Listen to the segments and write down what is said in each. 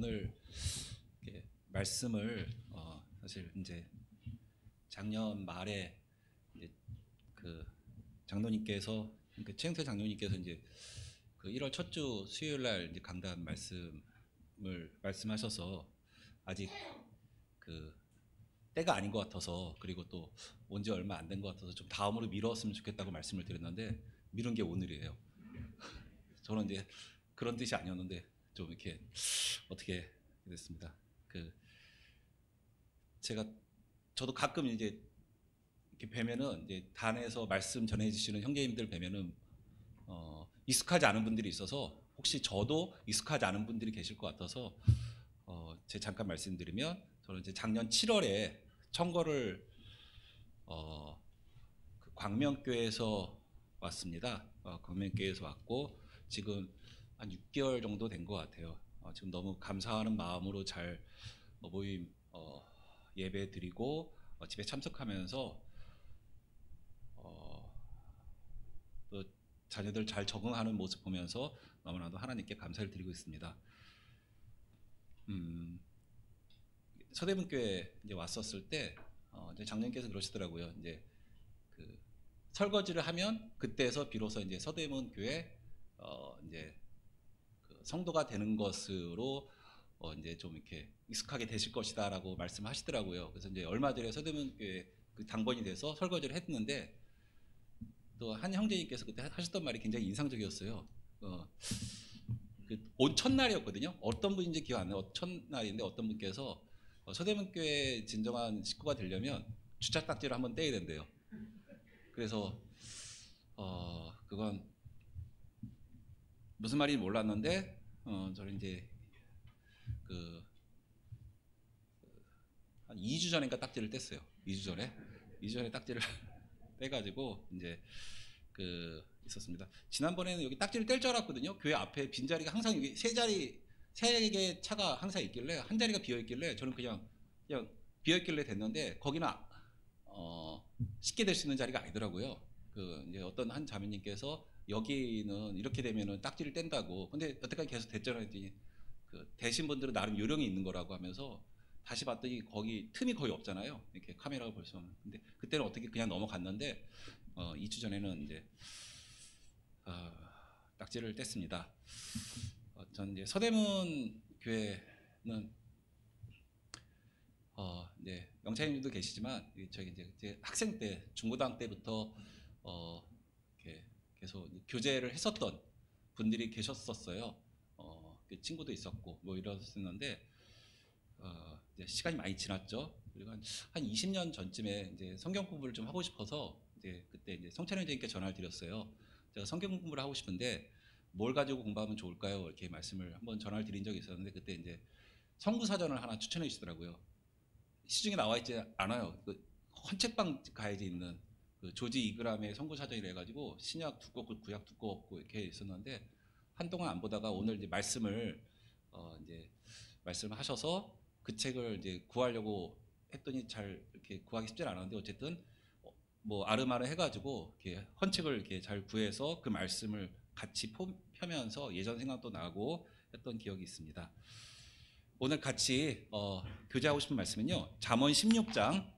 오늘 이렇게 말씀을 사실 이제 작년 말에 이제 그 장로님께서 최영태 장로님께서 이제 그 1월 첫 주 수요일 날 이제 강단 말씀하셔서 아직 그 때가 아닌 것 같아서, 그리고 또 온 지 얼마 안 된 것 같아서 좀 다음으로 미뤘으면 좋겠다고 말씀을 드렸는데 미룬 게 오늘이에요. 저는 이제 그런 뜻이 아니었는데 좀 이렇게 어떻게 됐습니다. 저도 가끔 이제 이렇게 뵈면은 이제 단에서 말씀 전해주시는 형제님들 뵈면은 익숙하지 않은 분들이 있어서, 혹시 저도 익숙하지 않은 분들이 계실 것 같아서 제가 잠깐 말씀드리면, 저는 이제 작년 7월에 청거를 그 광명교회에서 왔습니다. 광명교회에서 왔고 지금 한 6개월 정도 된 것 같아요. 지금 너무 감사하는 마음으로 잘 모임 예배 드리고 집에 참석하면서 또 자녀들 잘 적응하는 모습 보면서 너무나도 하나님께 감사를 드리고 있습니다. 서대문교회 이제 왔었을 때 이제 장로님께서 그러시더라고요. 이제 그 설거지를 하면 그때에서 비로소 이제 서대문교회 이제 그 성도가 되는 것으로 이제 좀 이렇게 익숙하게 되실 것이다라고 말씀하시더라고요. 그래서 이제 얼마 전에 서대문교회 그 당번이 돼서 설거지를 했는데, 또 한 형제님께서 그때 하셨던 말이 굉장히 인상적이었어요. 온 첫날이었거든요. 어떤 분인지 기억 안 나요. 첫날인데 어떤 분께서 서대문교회 진정한 식구가 되려면 주차 딱지를 한번 떼야 된대요. 그래서 그건 무슨 말인지 몰랐는데 저는 이제 한 2주 전인가 딱지를 뗐어요. 2주 전에 딱지를 떼가지고 이제 있었습니다. 지난번에는 여기 딱지를 뗄 줄 알았거든요. 교회 앞에 빈 자리가 항상 여기 세 개 차가 항상 있길래, 한 자리가 비어 있길래 저는 그냥 비어 있길래 됐는데, 거기는 쉽게 될 수 있는 자리가 아니더라고요. 이제 어떤 한 자매님께서 여기는 이렇게 되면은 딱지를 뗀다고, 근데 여태까지 계속 됐잖아요. 되신 분들은 나름 요령이 있는 거라고 하면서 다시 봤더니 거기 틈이 거의 없잖아요. 이렇게 카메라가 볼 수 없는. 근데 그때는 어떻게 그냥 넘어갔는데 2주 전에는 이제 딱지를 뗐습니다. 저는 이제 서대문 교회는 이제 영차님도 계시지만 저기 이제 학생 때, 중고등학교 때부터 이렇게 계속 교제를 했었던 분들이 계셨었어요. 그 친구도 있었고 뭐 이랬었는데 이제 시간이 많이 지났죠. 그리고 한 20년 전쯤에 이제 성경 공부를 좀 하고 싶어서 이제 그때 이제 성찬 형제님께 전화를 드렸어요. 제가 성경 공부를 하고 싶은데 뭘 가지고 공부하면 좋을까요? 이렇게 말씀을 한번 전화를 드린 적이 있었는데, 그때 이제 성구사전을 하나 추천해 주시더라고요. 시중에 나와 있지 않아요. 헌책방 가야지 있는 조지 이그람의 성구사전이라 해가지고 신약 두껍고 구약 두껍고 이렇게 있었는데, 한동안 안 보다가 오늘 이제 말씀을 이제 말씀하셔서 그 책을 이제 구하려고 했더니 잘 이렇게 구하기 쉽지 않았는데, 어쨌든 뭐 아름아름 해가지고 이렇게 헌책을 이렇게 잘 구해서 그 말씀을 같이 펴면서 예전 생각도 나고 했던 기억이 있습니다. 오늘 같이 교제하고 싶은 말씀은요, 잠언 16장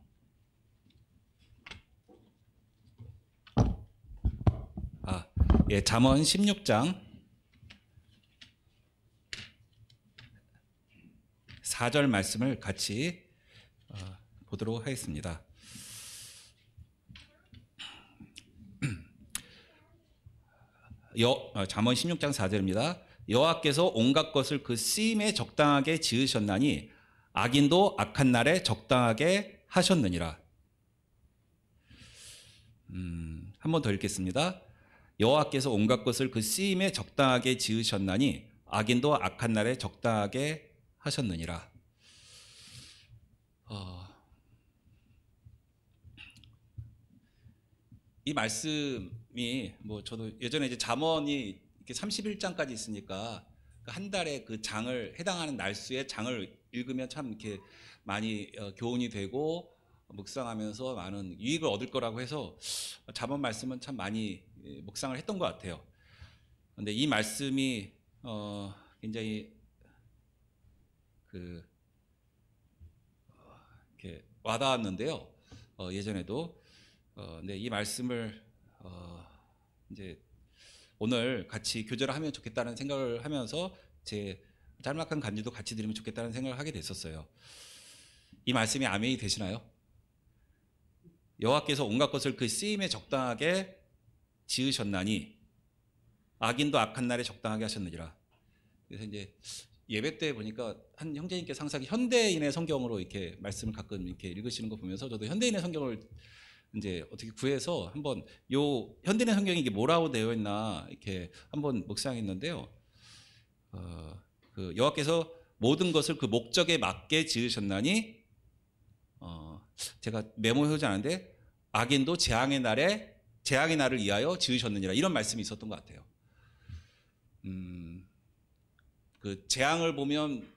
잠언 16장 4절 말씀을 같이 보도록 하겠습니다. 잠언 16장 4절입니다. 여호와께서 온갖 것을 그 쓰임에 적당하게 지으셨나니 악인도 악한 날에 적당하게 하셨느니라. 한 번 더 읽겠습니다. 여호와께서 온갖 것을 그 쓰임에 적당하게 지으셨나니 악인도 악한 날에 적당하게 하셨느니라. 이 말씀이 뭐 저도 예전에 이제 잠언이 이렇게 31장까지 있으니까 한 달에 그 장을 해당하는 날수의 장을 읽으면 참 이렇게 많이 교훈이 되고 묵상하면서 많은 유익을 얻을 거라고 해서 잠언 말씀은 참 많이 묵상을 했던 것 같아요. 그런데 이 말씀이 굉장히 그 이렇게 와닿았는데요. 예전에도 네, 이 말씀을 이제 오늘 같이 교제를 하면 좋겠다는 생각을 하면서 제 짤막한 간주도 같이 드리면 좋겠다는 생각을 하게 됐었어요. 이 말씀이 아멘이 되시나요? 여호와께서 온갖 것을 그 쓰임에 적당하게 지으셨나니 악인도 악한 날에 적당하게 하셨느니라. 그래서 이제 예배 때 보니까 한 형제님께서 항상 현대인의 성경으로 이렇게 말씀을 가끔 이렇게 읽으시는 거 보면서 저도 현대인의 성경을 이제 어떻게 구해서 한번 요 현대인의 성경이 이게 뭐라고 되어 있나 이렇게 한번 묵상했는데요. 그 여호와께서 모든 것을 그 목적에 맞게 지으셨나니 제가 메모해오지 않은데 악인도 재앙의 날을 위하여 지으셨느니라 이런 말씀이 있었던 것 같아요. 그 재앙을 보면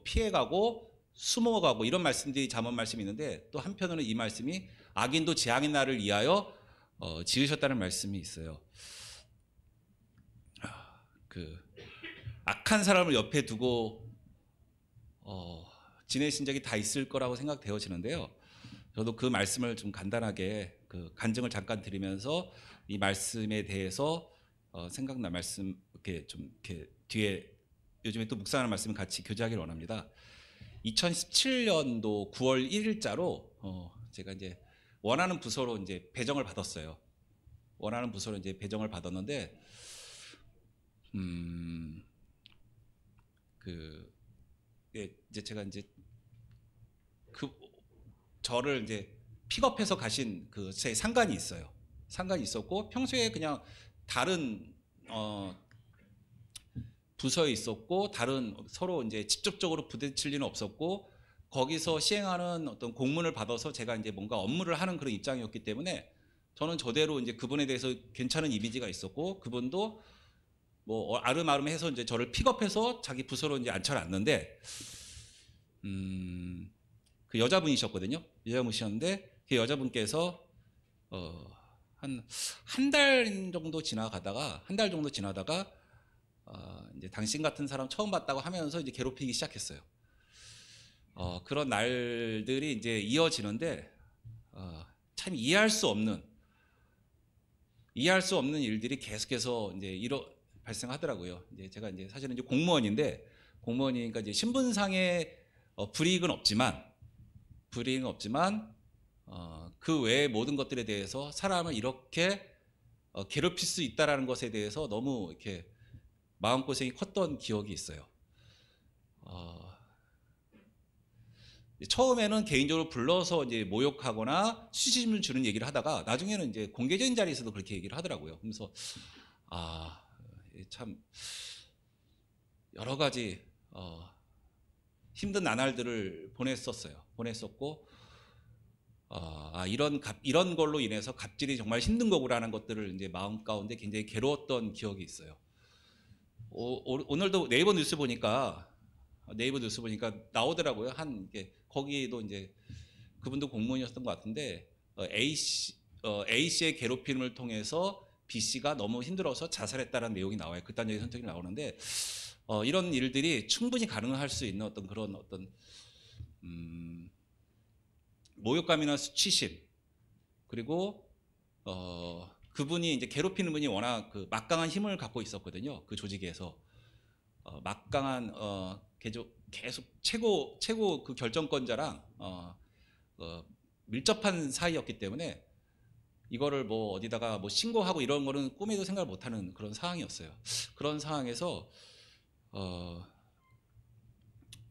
피해가고 숨어가고 이런 말씀들이 잠언 말씀이 있는데 또 한편으로는 이 말씀이 악인도 재앙의 날을 위하여 지으셨다는 말씀이 있어요. 그 악한 사람을 옆에 두고 지내신 적이 다 있을 거라고 생각되어지는데요. 저도 그 말씀을 좀 간단하게 그 간증을 잠깐 드리면서 이 말씀에 대해서 생각난 말씀 이렇게 좀 이렇게 뒤에 요즘에 또 묵상하는 말씀을 같이 교제하기를 원합니다. 2017년도 9월 1일자로 제가 이제 원하는 부서로 이제 배정을 받았어요. 원하는 부서로 이제 배정을 받았는데 이제 제가 이제 그 저를 이제 픽업해서 가신 그 제 상관이 있어요. 상관이 있었고 평소에 그냥 다른 부서에 있었고 다른 서로 이제 직접적으로 부딪힐 일은 없었고 거기서 시행하는 어떤 공문을 받아서 제가 이제 뭔가 업무를 하는 그런 입장이었기 때문에 저는 저대로 이제 그분에 대해서 괜찮은 이미지가 있었고 그분도 뭐 아름아름해서 이제 저를 픽업해서 자기 부서로 이제 앉혀놨는데 그 여자분이셨거든요. 여자분이셨는데 그 여자분께서 한 달 정도 지나다가 이제 당신 같은 사람 처음 봤다고 하면서 이제 괴롭히기 시작했어요. 그런 날들이 이제 이어지는데 참 이해할 수 없는 일들이 계속해서 이제 발생하더라고요. 이제 제가 이제 사실은 이제 공무원이니까 이제 신분상의 불이익은 없지만 그 외의 모든 것들에 대해서 사람을 이렇게 괴롭힐 수 있다라는 것에 대해서 너무 이렇게 마음고생이 컸던 기억이 있어요. 처음에는 개인적으로 불러서 이제 모욕하거나 수치심을 주는 얘기를 하다가 나중에는 이제 공개적인 자리에서도 그렇게 얘기를 하더라고요. 그러면서 참 여러 가지 힘든 나날들을 보냈었고 이런 걸로 인해서 갑질이 정말 힘든 거구라는 것들을 이제 마음 가운데 굉장히 괴로웠던 기억이 있어요. 오늘도 네이버 뉴스 보니까 나오더라고요. 거기도 이제 그분도 공무원이었던 것 같은데 A씨의 괴롭힘을 통해서 B씨가 너무 힘들어서 자살했다는 내용이 나와요. 극단적인 선택이 나오는데 이런 일들이 충분히 가능할 수 있는 그런 모욕감이나 수치심 그리고 그분이 이제 괴롭히는 분이 워낙 그 막강한 힘을 갖고 있었거든요. 그 조직에서 막강한 계속 최고 그 결정권자랑 밀접한 사이였기 때문에 이거를 뭐 어디다가 뭐 신고하고 이런 거는 꿈에도 생각을 못하는 그런 상황이었어요. 그런 상황에서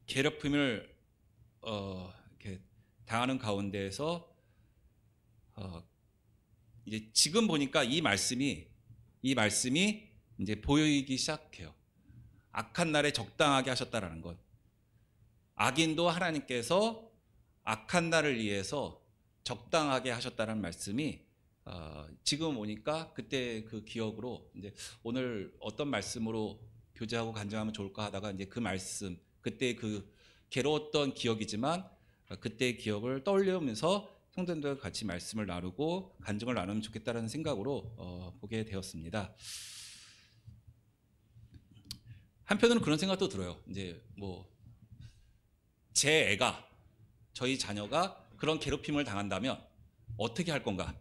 괴롭힘을 이렇게 당하는 가운데에서 이제 지금 보니까 이 말씀이 이제 보이기 시작해요. 악한 날에 적당하게 하셨다라는 것. 악인도 하나님께서 악한 날을 위해서 적당하게 하셨다는 말씀이 지금 오니까 그때 그 기억으로 이제 오늘 어떤 말씀으로 교제하고 간증하면 좋을까 하다가 이제 그 말씀 그때 그 괴로웠던 기억이지만 그때의 기억을 떠올리면서 성도님들과 같이 말씀을 나누고 간증을 나누면 좋겠다는 생각으로 보게 되었습니다. 한편으로는 그런 생각도 들어요. 이제 뭐 제 애가, 저희 자녀가 그런 괴롭힘을 당한다면 어떻게 할 건가?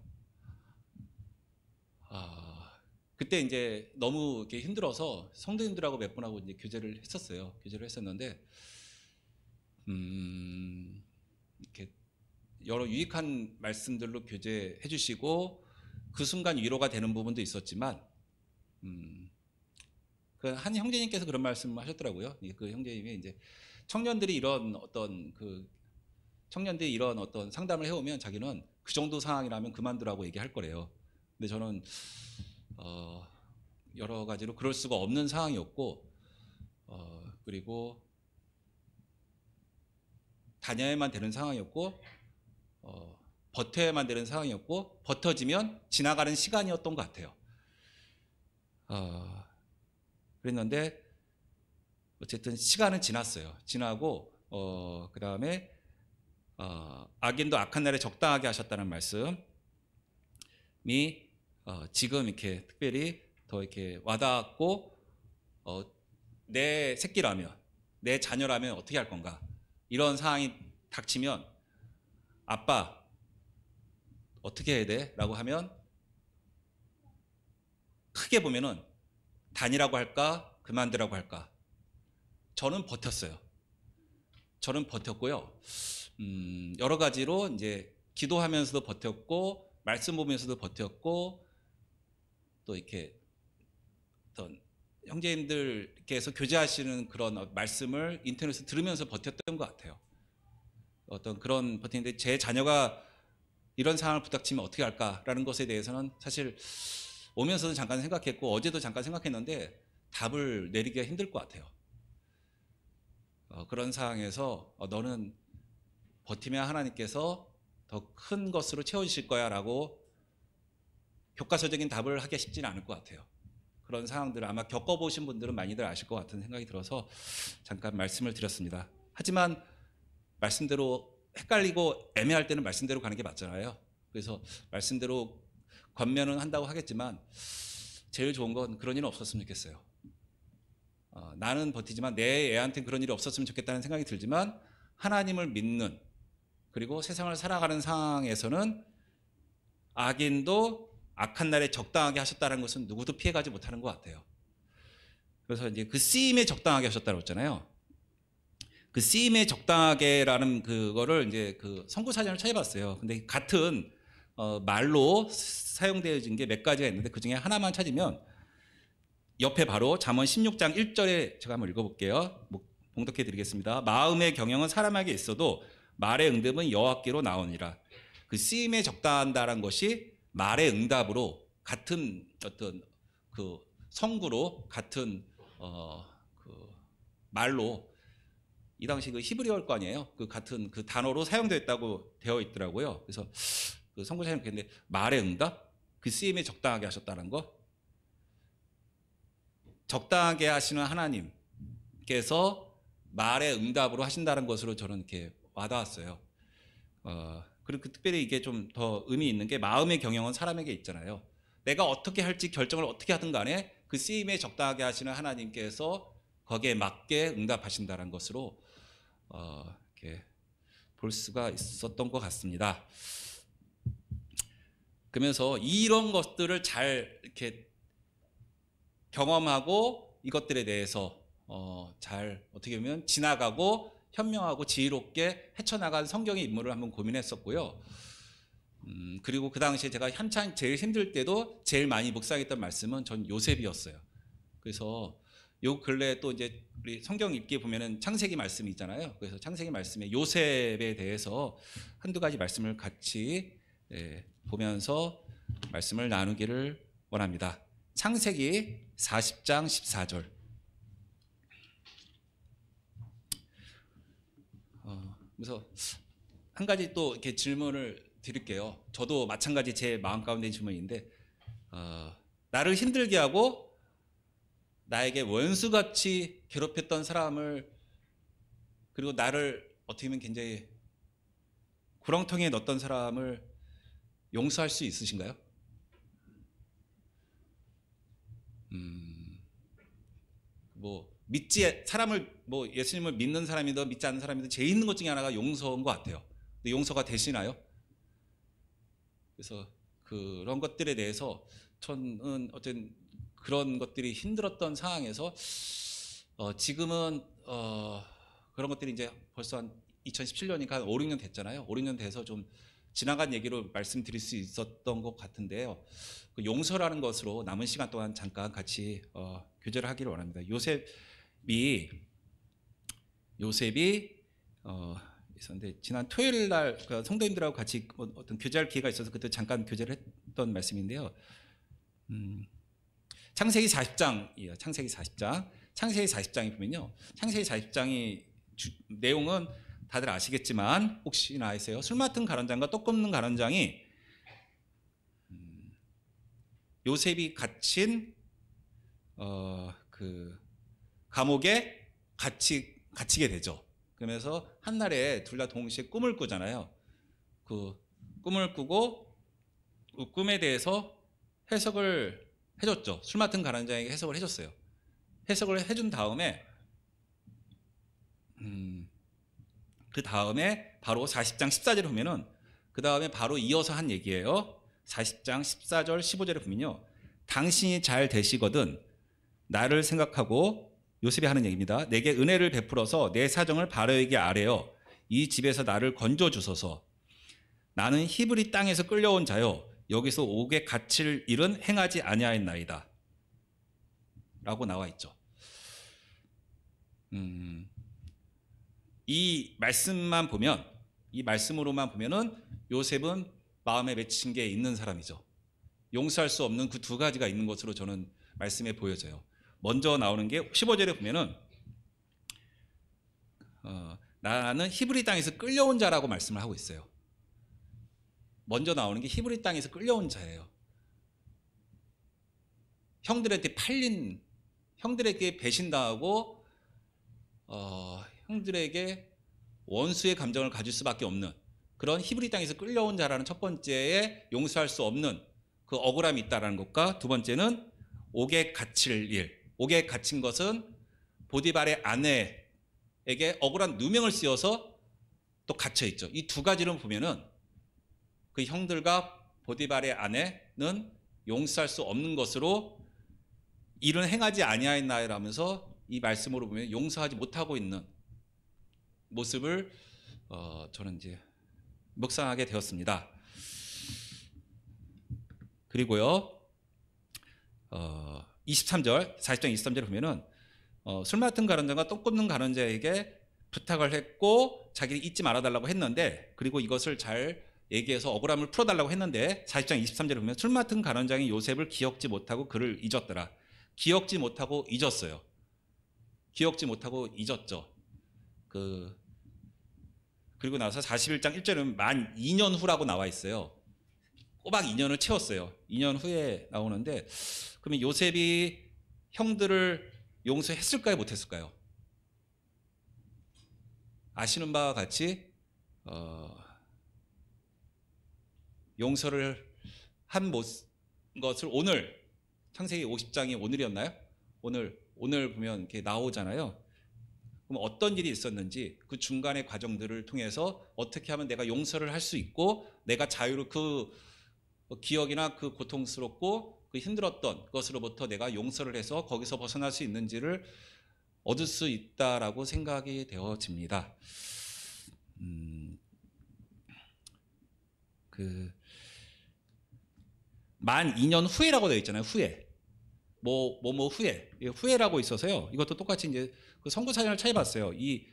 그때 이제 너무 이렇게 힘들어서 성도님들하고 몇 분하고 이제 교제를 했었어요. 교제를 했었는데, 이렇게 여러 유익한 말씀들로 교제해 주시고, 그 순간 위로가 되는 부분도 있었지만, 그 한 형제님께서 그런 말씀을 하셨더라고요. 그 형제님이 이제 청년들이 이런 어떤 상담을 해오면 자기는 그 정도 상황이라면 그만두라고 얘기할 거래요. 근데 저는 여러 가지로 그럴 수가 없는 상황이었고, 그리고 다녀야만 되는 상황이었고, 버텨야만 되는 상황이었고, 버텨지면 지나가는 시간이었던 것 같아요. 그랬는데 어쨌든 시간은 지났어요. 지나고 그 다음에 악인도 악한 날에 적당하게 하셨다는 말씀이 지금 이렇게 특별히 더 이렇게 와닿았고, 내 새끼라면, 내 자녀라면 어떻게 할 건가? 이런 상황이 닥치면 아빠 어떻게 해야 돼? 라고 하면 크게 보면은 다니라고 할까? 그만두라고 할까? 저는 버텼어요. 저는 버텼고요. 여러 가지로 이제 기도하면서도 버텼고, 말씀 보면서도 버텼고, 또 이렇게 어떤 형제님들께서 교제하시는 그런 말씀을 인터넷에서 들으면서 버텼던 것 같아요. 어떤 그런 버티는데, 제 자녀가 이런 상황을 부닥치면 어떻게 할까라는 것에 대해서는 사실 오면서도 잠깐 생각했고, 어제도 잠깐 생각했는데 답을 내리기가 힘들 것 같아요. 그런 상황에서 너는 버티면 하나님께서 더 큰 것으로 채워주실 거야 라고 교과서적인 답을 하기가 쉽지는 않을 것 같아요. 그런 상황들을 아마 겪어보신 분들은 많이들 아실 것 같은 생각이 들어서 잠깐 말씀을 드렸습니다. 하지만 말씀대로 헷갈리고 애매할 때는 말씀대로 가는 게 맞잖아요. 그래서 말씀대로 권면은 한다고 하겠지만 제일 좋은 건 그런 일은 없었으면 좋겠어요. 나는 버티지만 내 애한테는 그런 일이 없었으면 좋겠다는 생각이 들지만, 하나님을 믿는, 그리고 세상을 살아가는 상황에서는 악인도 악한 날에 적당하게 하셨다는 것은 누구도 피해가지 못하는 것 같아요. 그래서 이제 그 쓰임에 적당하게 하셨다고 했잖아요. 그 쓰임에 적당하게라는 그거를 이제 그 선구사전을 찾아봤어요. 근데 같은 말로 사용되어진 게 몇 가지가 있는데, 그 중에 하나만 찾으면 옆에 바로 잠언 16장 1절에 제가 한번 읽어볼게요. 봉독해 드리겠습니다. 마음의 경영은 사람에게 있어도 말의 응답은 여호와께로 나오니라. 그 쓰임에 적당한다는 것이 말의 응답으로, 같은 어떤 그 성구로, 같은 그 말로, 이 당시 그 히브리어일 거 아니에요. 그 같은 그 단어로 사용됐다고 되어 있더라고요. 그래서 그 선구자님 그랬는데, 말의 응답, 그 쓰임에 적당하게 하셨다는 거, 적당하게 하시는 하나님께서 말의 응답으로 하신다는 것으로 저는 이렇게 와닿았어요. 그리고 특별히 이게 좀 더 의미 있는 게, 마음의 경영은 사람에게 있잖아요. 내가 어떻게 할지 결정을 어떻게 하든 간에 그 쓰임에 적당하게 하시는 하나님께서 거기에 맞게 응답하신다는 것으로 이렇게 볼 수가 있었던 것 같습니다. 그러면서 이런 것들을 잘 이렇게 경험하고 이것들에 대해서 잘 어떻게 보면 지나가고 현명하고 지혜롭게 헤쳐나간 성경의 인물을 한번 고민했었고요. 그리고 그 당시에 제가 한창 제일 힘들 때도 제일 많이 묵상했던 말씀은 전 요셉이었어요. 그래서 요 근래 또 이제 우리 성경 읽기 보면은 창세기 말씀이 있잖아요. 그래서 창세기 말씀에 요셉에 대해서 한두 가지 말씀을 같이 보면서 말씀을 나누기를 원합니다. 창세기 40장 14절. 그래서 한 가지 또 이렇게 질문을 드릴게요. 저도 마찬가지 제 마음 가운데 있는 질문인데, 나를 힘들게 하고 나에게 원수같이 괴롭혔던 사람을, 그리고 나를 어떻게 보면 굉장히 구렁텅이에 넣었던 사람을 용서할 수 있으신가요? 뭐 사람을 뭐 예수님을 믿는 사람이든 믿지 않는 사람이든 제일 있는 것 중에 하나가 용서인 것 같아요. 근데 용서가 되시나요? 그래서 그런 것들에 대해서 저는 어쨌든 그런 것들이 힘들었던 상황에서 지금은 그런 것들이 이제 벌써 한 2017년이니까 한 5, 6년 됐잖아요. 5, 6년 돼서 좀 지나간 얘기로 말씀드릴 수 있었던 것 같은데요. 그 용서라는 것으로 남은 시간 동안 잠깐 같이 교제를 하기를 원합니다. 요셉이 있었는데 지난 토요일 날 그 성도님들하고 같이 어떤 교제할 기회가 있어서 그때 잠깐 교제를 했던 말씀인데요. 창세기 40장이에요. 창세기 40장. 창세기 40장이 보면요. 창세기 40장이 내용은 다들 아시겠지만 혹시나 아세요? 술 맡은 가련장과 떡 굽는 가련장이 요셉이 갇힌 그 감옥에 갇히게 되죠. 그러면서 한날에 둘 다 동시에 꿈을 꾸잖아요. 그 꿈을 꾸고 그 꿈에 대해서 해석을 해줬죠. 술 맡은 가련장에게 해석을 해줬어요. 해석을 해준 다음에 그 다음에 바로 40장 14절을 보면은 그 다음에 바로 이어서 한 얘기예요. 40장 14절 15절을 보면요. 당신이 잘 되시거든 나를 생각하고 요셉이 하는 얘기입니다. 내게 은혜를 베풀어서 내 사정을 바로에게 아뢰어 이 집에서 나를 건져 주소서. 나는 히브리 땅에서 끌려온 자요 여기서 옥에 갇힐 일은 행하지 아니하였나이다 라고 나와 있죠. 이 말씀만 보면 이 말씀으로만 보면은 요셉은 마음에 맺힌 게 있는 사람이죠. 용서할 수 없는 그 두 가지가 있는 것으로 저는 말씀에 보여져요. 먼저 나오는 게 15절에 보면은 나는 히브리 땅에서 끌려온 자라고 말씀을 하고 있어요. 먼저 나오는 게 히브리 땅에서 끌려온 자예요. 형들한테 팔린, 형들에게 배신당하고 형들에게 원수의 감정을 가질 수밖에 없는 그런 히브리 땅에서 끌려온 자라는 첫 번째에 용서할 수 없는 그 억울함이 있다는 것과 두 번째는 옥에 갇힐 일. 옥에 갇힌 것은 보디발의 아내에게 억울한 누명을 씌워서 또 갇혀 있죠. 이 두 가지를 보면은 그 형들과 보디발의 아내는 용서할 수 없는 것으로 일은 행하지 아니하였나라면서 이 말씀으로 보면 용서하지 못하고 있는 모습을 저는 이제 묵상하게 되었습니다. 그리고요 23절 40장 23절을 보면은 술 맡은 가련장과 떡 굽는 가련자에게 부탁을 했고 자기를 잊지 말아달라고 했는데 그리고 이것을 잘 얘기해서 억울함을 풀어달라고 했는데 40장 23절을 보면 술 맡은 가련장이 요셉을 기억지 못하고 그를 잊었더라. 기억지 못하고 잊었어요. 기억지 못하고 잊었죠. 그리고 나서 41장 1절은 만 2년 후라고 나와 있어요. 꼬박 2년을 채웠어요. 2년 후에 나오는데 그러면 요셉이 형들을 용서했을까요? 못했을까요? 아시는 바와 같이 용서를 한 것을 오늘 창세기 50장이 오늘이었나요? 오늘 보면 이렇게 나오잖아요. 그럼 어떤 일이 있었는지 그 중간의 과정들을 통해서 어떻게 하면 내가 용서를 할 수 있고 내가 자유로 그 기억이나 그 고통스럽고 그 힘들었던 것으로부터 내가 용서를 해서 거기서 벗어날 수 있는지를 얻을 수 있다라고 생각이 되어집니다. 만 2년 후에라고 되어 있잖아요. 후에. 후에. 후에라고 있어서요. 이것도 똑같이 이제 그 선구 사전을 찾아봤어요. 이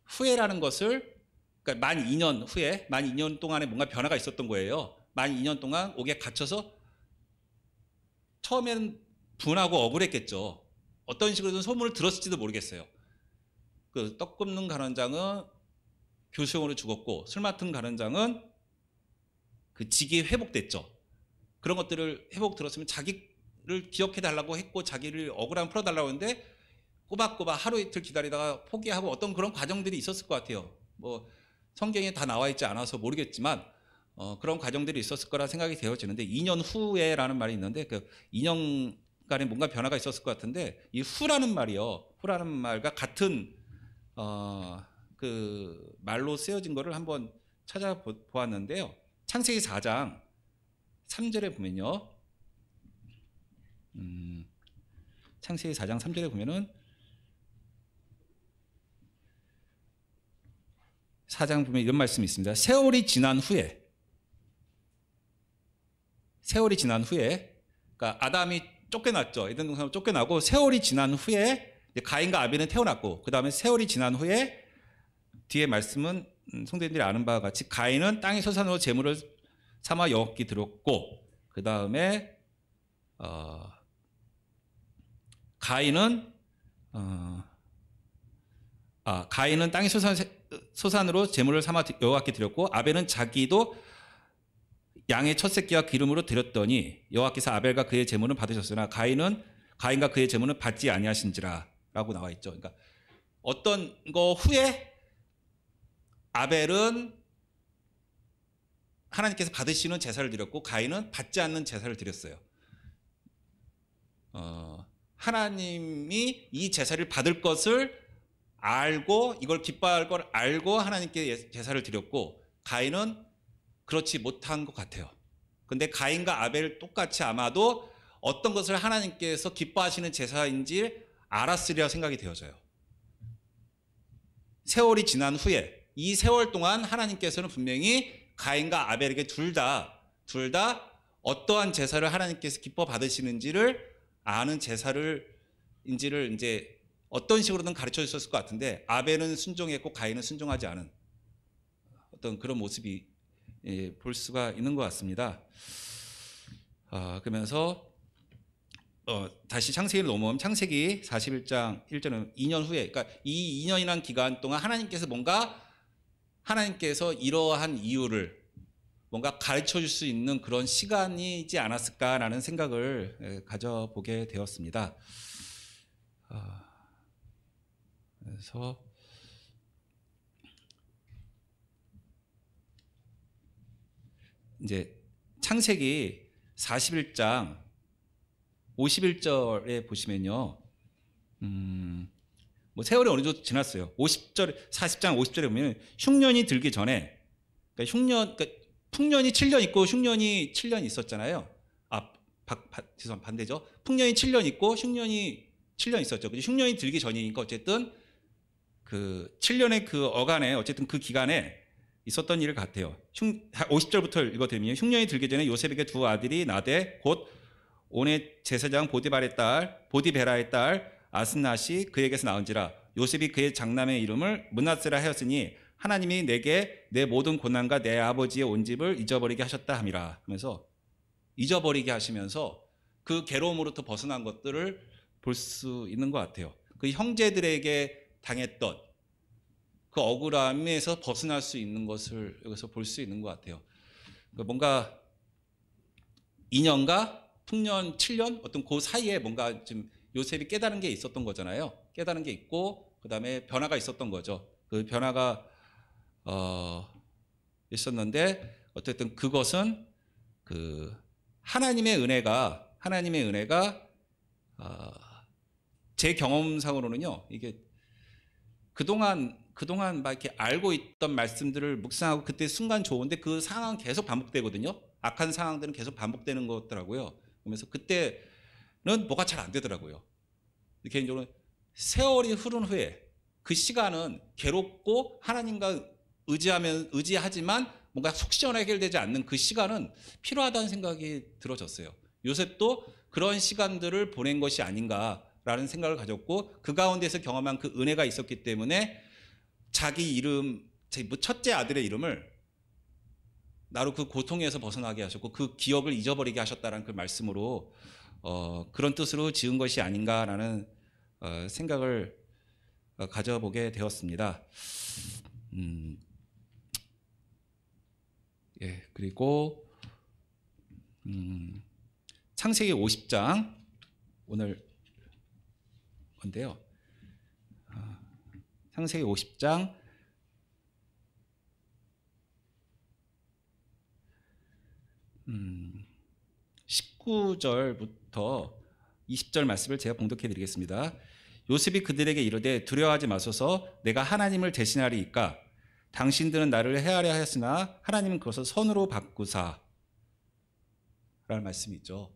후에라는 것을 그러니까 만 2년 후에 만 2년 동안에 뭔가 변화가 있었던 거예요. 만 2년 동안 옥에 갇혀서 처음에는 분하고 억울했겠죠. 어떤 식으로든 소문을 들었을지도 모르겠어요. 그 떡 굽는 가련장은 교수형으로 죽었고 술 맡은 가련장은 그 직이 회복됐죠. 그런 것들을 회복 들었으면 자기를 기억해 달라고 했고 자기를 억울함 풀어달라고 했는데 꼬박꼬박 하루 이틀 기다리다가 포기하고 어떤 그런 과정들이 있었을 것 같아요. 뭐 성경에 다 나와 있지 않아서 모르겠지만 그런 과정들이 있었을 거라 생각이 되어지는데 2년 후에라는 말이 있는데 그 2년 간에 뭔가 변화가 있었을 것 같은데 이 후라는 말이요. 후라는 말과 같은 그 말로 쓰여진 거를 한번 찾아보았는데요. 창세기 4장 3절에 보면요. 창세기 4장 3절에 보면은 4장 보면 이런 말씀이 있습니다. 세월이 지난 후에 그러니까 아담이 쫓겨났죠. 에덴 동산으로 쫓겨나고 세월이 지난 후에 가인과 아벨은 태어났고 그 다음에 세월이 지난 후에 뒤에 말씀은 성도님들이 아는 바와 같이 가인은 땅의 소산으로 제물을 삼아 여호와께 드렸고 그 다음에 가인은 땅의 소산으로 제물을 삼아 여호와께 드렸고 아벨은 자기도 양의 첫 새끼와 기름으로 드렸더니 여호와께서 아벨과 그의 제물은 받으셨으나 가인과 그의 제물은 받지 아니하신지라라고 나와 있죠. 그러니까 어떤 거 후에 아벨은 하나님께서 받으시는 제사를 드렸고 가인은 받지 않는 제사를 드렸어요. 하나님이 이 제사를 받을 것을 알고 이걸 기뻐할 걸 알고 하나님께 제사를 드렸고 가인은 그렇지 못한 것 같아요. 근데 가인과 아벨 똑같이 아마도 어떤 것을 하나님께서 기뻐하시는 제사인지 알았으리라 생각이 되어져요. 세월이 지난 후에 이 세월 동안 하나님께서는 분명히 가인과 아벨에게 둘 다 어떠한 제사를 하나님께서 기뻐 받으시는지를 아는 제사를인지를 이제 어떤 식으로든 가르쳐 주셨을 것 같은데 아벨은 순종했고 가인은 순종하지 않은 어떤 그런 모습이 볼 수가 있는 것 같습니다. 그러면서 다시 창세기를 넘어오면 창세기 41장 1절은 2년 후에 그러니까 이 2년이라는 기간 동안 하나님께서 이러한 이유를 뭔가 가르쳐 줄 수 있는 그런 시간이지 않았을까라는 생각을 가져보게 되었습니다. 그래서 이제 창세기 41장 51절에 보시면요. 뭐 세월이 어느 정도 지났어요. 40장 50절에 보면 흉년이 들기 전에 그러니까 풍년이 7년 있고 흉년이 7년 있었잖아요. 죄송합니다. 반대죠. 풍년이 7년 있고 흉년이 7년 있었죠. 흉년이 들기 전이니까 어쨌든 그 7년의 그 어간에 어쨌든 그 기간에 있었던 일 같아요. 50절부터 읽어드리면 흉년이 들기 전에 요셉에게 두 아들이 나되 곧 온의 제사장 보디베라의 딸 아스낫이 그에게서 나은지라 요셉이 그의 장남의 이름을 므낫세라 하였으니 하나님이 내게 내 모든 고난과 내 아버지의 온 집을 잊어버리게 하셨다 함이라 하면서 잊어버리게 하시면서 그 괴로움으로부터 벗어난 것들을 볼 수 있는 것 같아요. 그 형제들에게 당했던 그 억울함에서 벗어날 수 있는 것을 여기서 볼 수 있는 것 같아요. 뭔가 2년과 풍년 7년 어떤 그 사이에 뭔가 좀 요셉이 깨달은 게 있었던 거잖아요. 깨달은 게 있고 그 다음에 변화가 있었던 거죠. 그 변화가 있었는데 어쨌든 그것은 그 하나님의 은혜가 제 경험상으로는요. 이게 그동안 막 이렇게 알고 있던 말씀들을 묵상하고 그때 순간 좋은데 그 상황은 계속 반복되거든요. 악한 상황들은 계속 반복되는 거더라고요. 그러면서 그때는 뭐가 잘 안 되더라고요. 개인적으로 세월이 흐른 후에 그 시간은 괴롭고 하나님과 의지하지만 뭔가 속 시원하게 해결되지 않는 그 시간은 필요하다는 생각이 들어졌어요. 요셉도 그런 시간들을 보낸 것이 아닌가라는 생각을 가졌고 그 가운데서 경험한 그 은혜가 있었기 때문에 자기 이름, 첫째 아들의 이름을 나로 그 고통에서 벗어나게 하셨고 그 기억을 잊어버리게 하셨다는 그 말씀으로 그런 뜻으로 지은 것이 아닌가라는 생각을 가져보게 되었습니다. 예, 그리고 창세기 50장 오늘 건데요. 창세기 50장 19절부터 20절 말씀을 제가 봉독해 드리겠습니다. 요셉이 그들에게 이르되 두려워하지 마소서 내가 하나님을 대신하리이까 당신들은 나를 해하려 하였으나 하나님은 그것을 선으로 바꾸사 라는 말씀이 있죠.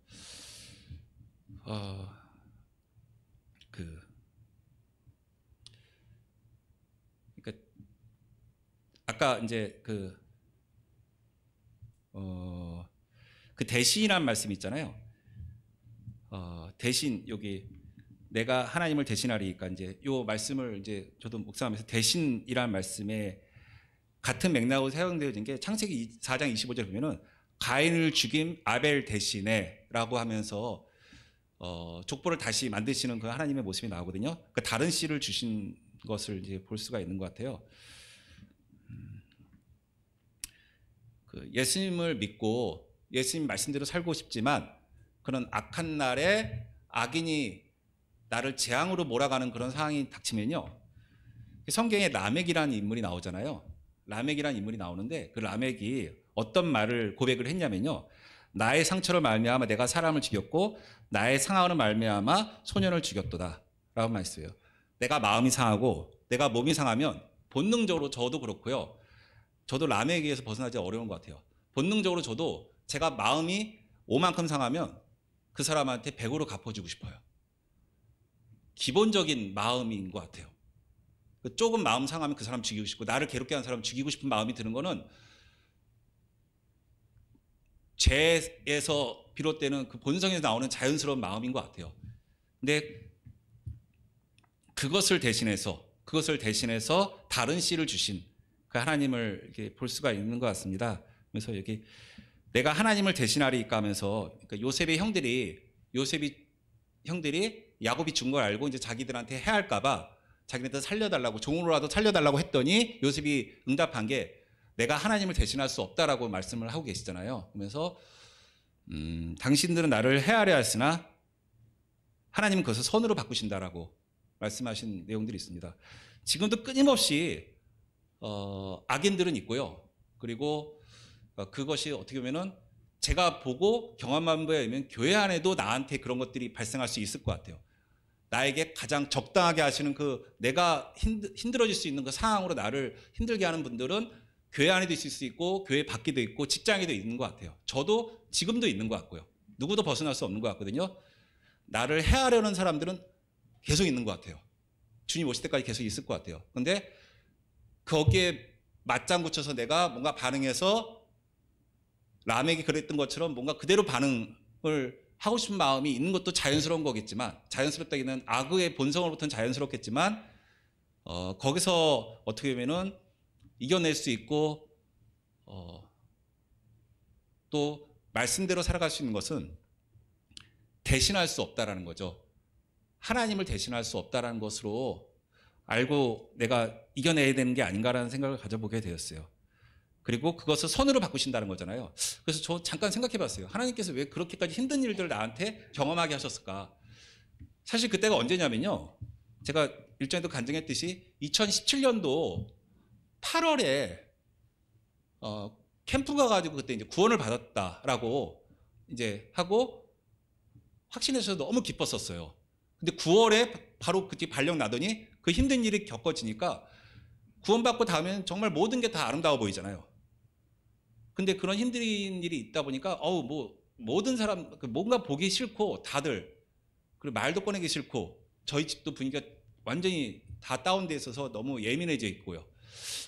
그러니까 아까 이제 그 대신이라는 말씀이 있잖아요. 대신 여기 내가 하나님을 대신하리니까 이제 요 말씀을 이제 저도 묵상하면서 대신이라는 말씀에 같은 맥락으로 사용되어진 게 창세기 4장 25절 보면은 가인을 죽인 아벨 대신에라고 하면서 족보를 다시 만드시는 그 하나님의 모습이 나오거든요. 그 다른 씨를 주신 것을 이제 볼 수가 있는 것 같아요. 그 예수님을 믿고 예수님 말씀대로 살고 싶지만 그런 악한 날에 악인이 나를 재앙으로 몰아가는 그런 상황이 닥치면요. 성경에 라멕이라는 인물이 나오잖아요. 라멕이라는 인물이 나오는데 그 라멕이 어떤 말을 고백을 했냐면요. 나의 상처를 말미암아 내가 사람을 죽였고 나의 상함으로 말미암아 소년을 죽였도다 라고 말했어요. 내가 마음이 상하고 내가 몸이 상하면 본능적으로 저도 그렇고요. 저도 라멕에 의해서 벗어나기 어려운 것 같아요. 본능적으로 저도 제가 마음이 5만큼 상하면 그 사람한테 100으로 갚아주고 싶어요. 기본적인 마음인 것 같아요. 조금 마음 상하면 그 사람 죽이고 싶고 나를 괴롭게 하는 사람 죽이고 싶은 마음이 드는 거는 죄에서 비롯되는 그 본성에서 나오는 자연스러운 마음인 것 같아요. 근데 그것을 대신해서 다른 씨를 주신 그 하나님을 이렇게 볼 수가 있는 것 같습니다. 그래서 여기 내가 하나님을 대신하리까 하면서 그러니까 요셉이 형들이 야곱이 죽은 걸 알고 이제 자기들한테 해할까봐 자기네들 살려달라고 종으로라도 살려달라고 했더니 요셉이 응답한 게 내가 하나님을 대신할 수 없다라고 말씀을 하고 계시잖아요. 그러면서 당신들은 나를 해하려 했으나 하나님은 그것을 선으로 바꾸신다라고 말씀하신 내용들이 있습니다. 지금도 끊임없이 악인들은 있고요. 그리고 그것이 어떻게 보면은 제가 보고 경험한 바에 의하면 교회 안에도 나한테 그런 것들이 발생할 수 있을 것 같아요. 나에게 가장 적당하게 하시는 그 내가 힘들어질 수 있는 그 상황으로 나를 힘들게 하는 분들은 교회 안에도 있을 수 있고 교회 밖에도 있고 직장에도 있는 것 같아요. 저도 지금도 있는 것 같고요. 누구도 벗어날 수 없는 것 같거든요. 나를 해하려는 사람들은 계속 있는 것 같아요. 주님 오실 때까지 계속 있을 것 같아요. 그런데 거기에 맞장구 쳐서 내가 뭔가 반응해서 라멕이 그랬던 것처럼 뭔가 그대로 반응을 하고 싶은 마음이 있는 것도 자연스러운 거겠지만, 자연스럽다기는 악의 본성으로부터는 자연스럽겠지만 거기서 어떻게 보면은 이겨낼 수 있고 또 말씀대로 살아갈 수 있는 것은 대신할 수 없다라는 거죠. 하나님을 대신할 수 없다라는 것으로 알고 내가 이겨내야 되는 게 아닌가라는 생각을 가져보게 되었어요. 그리고 그것을 선으로 바꾸신다는 거잖아요. 그래서 저 잠깐 생각해 봤어요. 하나님께서 왜 그렇게까지 힘든 일들을 나한테 경험하게 하셨을까? 사실 그때가 언제냐면요. 제가 일전에도 간증했듯이 2017년도 8월에 캠프 가가지고 그때 이제 구원을 받았다라고 이제 하고 확신해서 너무 기뻤었어요. 근데 9월에 바로 그때 발령 나더니 그 힘든 일이 겪어지니까 구원받고 다음에는 정말 모든 게 다 아름다워 보이잖아요. 근데 그런 힘든 일이 있다 보니까 모든 사람 뭔가 보기 싫고 다들 그리고 말도 꺼내기 싫고 저희 집도 분위기가 완전히 다 다운돼 있어서 너무 예민해져 있고요.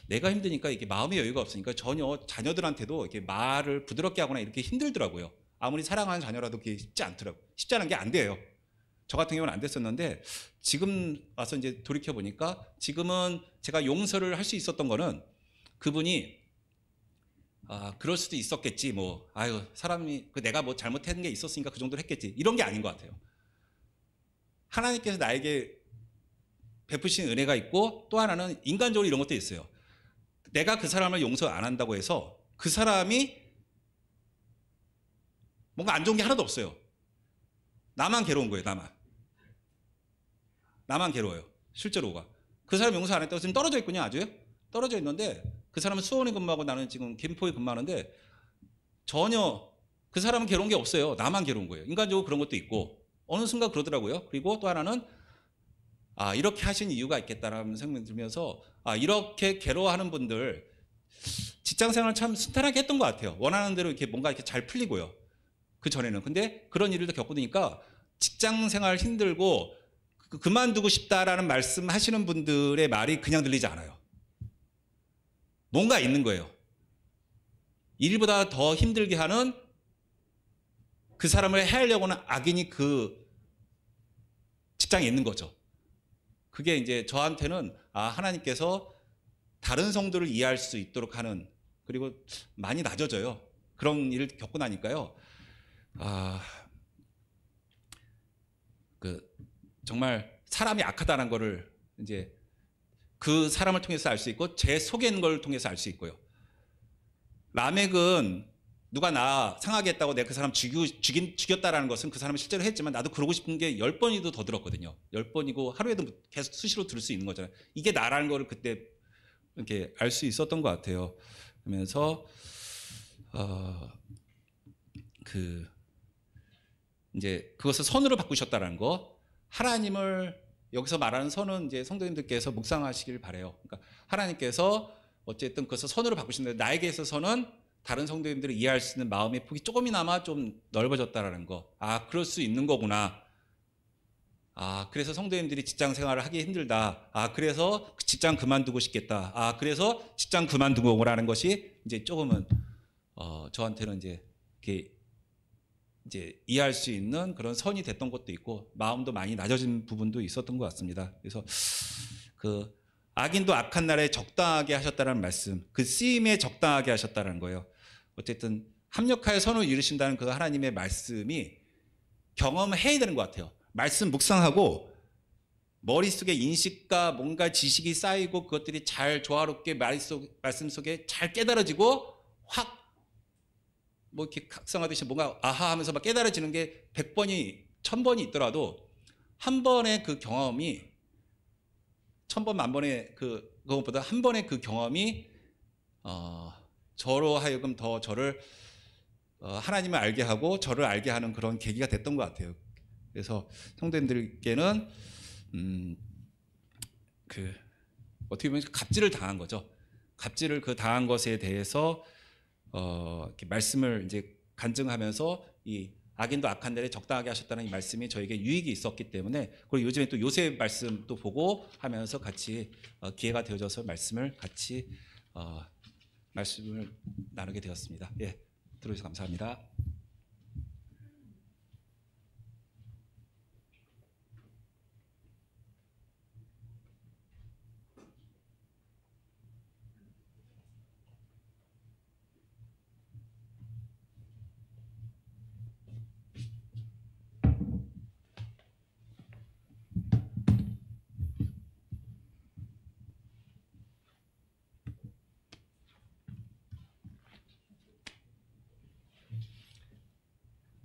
내가 힘드니까 이게 마음의 여유가 없으니까 전혀 자녀들한테도 이렇게 말을 부드럽게 하거나 이렇게 힘들더라고요. 아무리 사랑하는 자녀라도 그게 쉽지 않더라고요. 쉽지 않은 게 안 돼요. 저 같은 경우는 안 됐었는데 지금 와서 이제 돌이켜 보니까 지금은 제가 용서를 할 수 있었던 거는 그분이 그럴 수도 있었겠지 사람이 내가 뭐 잘못한 게 있었으니까 그 정도로 했겠지 이런 게 아닌 것 같아요. 하나님께서 나에게 베푸신 은혜가 있고 또 하나는 인간적으로 이런 것도 있어요. 내가 그 사람을 용서 안 한다고 해서 그 사람이 뭔가 안 좋은 게 하나도 없어요. 나만 괴로운 거예요. 나만 괴로워요. 실제로가. 그 사람 용서 안 했다고 지금 떨어져 있군요. 아주 떨어져 있는데 그 사람은 수원에 근무하고 나는 지금 김포에 근무하는데 전혀 그 사람은 괴로운 게 없어요. 나만 괴로운 거예요. 인간적으로 그런 것도 있고 어느 순간 그러더라고요. 그리고 또 하나는 이렇게 하신 이유가 있겠다라는 생각이 들면서 이렇게 괴로워하는 분들 직장 생활 참 순탄하게 했던 것 같아요. 원하는 대로 이렇게 뭔가 이렇게 잘 풀리고요. 그 전에는. 근데 그런 일을 겪고 나니까 직장 생활 힘들고 그만두고 싶다라는 말씀 하시는 분들의 말이 그냥 들리지 않아요. 뭔가 있는 거예요. 일보다 더 힘들게 하는 그 사람을 해하려고 하는 악인이 그 직장에 있는 거죠. 그게 이제 저한테는 하나님께서 다른 성도를 이해할 수 있도록 하는, 그리고 많이 낮아져요. 그런 일을 겪고 나니까요. 정말 사람이 악하다는 거를 이제 그 사람을 통해서 알 수 있고 제 속에 있는 걸 통해서 알 수 있고요. 라멕은 누가 나 상하게 했다고 내가 그 사람 죽였다라는 것은 그 사람은 실제로 했지만 나도 그러고 싶은 게 10번이도 더 들었거든요. 10번이고 하루에도 계속 수시로 들을 수 있는 거잖아요. 이게 나라는 거를 그때 이렇게 알 수 있었던 것 같아요. 그러면서 이제 그것을 선으로 바꾸셨다라는 거, 하나님을 여기서 말하는 선은 이제 성도님들께서 묵상하시길 바래요. 그러니까 하나님께서 어쨌든 그것을 선으로 바꾸시는데 나에게 있어서는 다른 성도님들을 이해할 수 있는 마음의 폭이 조금이나마 좀 넓어졌다라는 거. 그럴 수 있는 거구나. 그래서 성도님들이 직장 생활을 하기 힘들다. 그래서 직장 그만두고 싶겠다. 그래서 직장 그만두고 오라는 것이 이제 조금은 저한테는 이제 이렇게 이제 이해할 수 있는 그런 선이 됐던 것도 있고 마음도 많이 낮아진 부분도 있었던 것 같습니다. 그래서 그 악인도 악한 날에 적당하게 하셨다는 말씀, 그 쓰임에 적당하게 하셨다는 거예요. 어쨌든 합력하여 선을 이루신다는 그 하나님의 말씀이 경험해야 되는 것 같아요. 말씀 묵상하고 머릿속에 인식과 뭔가 지식이 쌓이고 그것들이 잘 조화롭게 말씀 속에 잘 깨달아지고 확 뭐 이렇게 각성하듯이 뭔가 아하 하면서 막 깨달아지는 게 100번이 1000번이 있더라도 한 번의 그 경험이 1000번 만번의 그것보다 한 번의 그 경험이 저로 하여금 더 저를 하나님을 알게 하고 저를 알게 하는 그런 계기가 됐던 것 같아요. 그래서 성도님들께는 어떻게 보면 갑질을 당한 거죠. 갑질을 당한 것에 대해서 이렇게 말씀을 이제 간증하면서 이 악인도 악한 날에 적당하게 하셨다는 이 말씀이 저에게 유익이 있었기 때문에, 그리고 요즘에 또 요셉 말씀도 보고 하면서 같이 기회가 되어져서 말씀을 같이 말씀을 나누게 되었습니다. 예, 들어주셔서 감사합니다.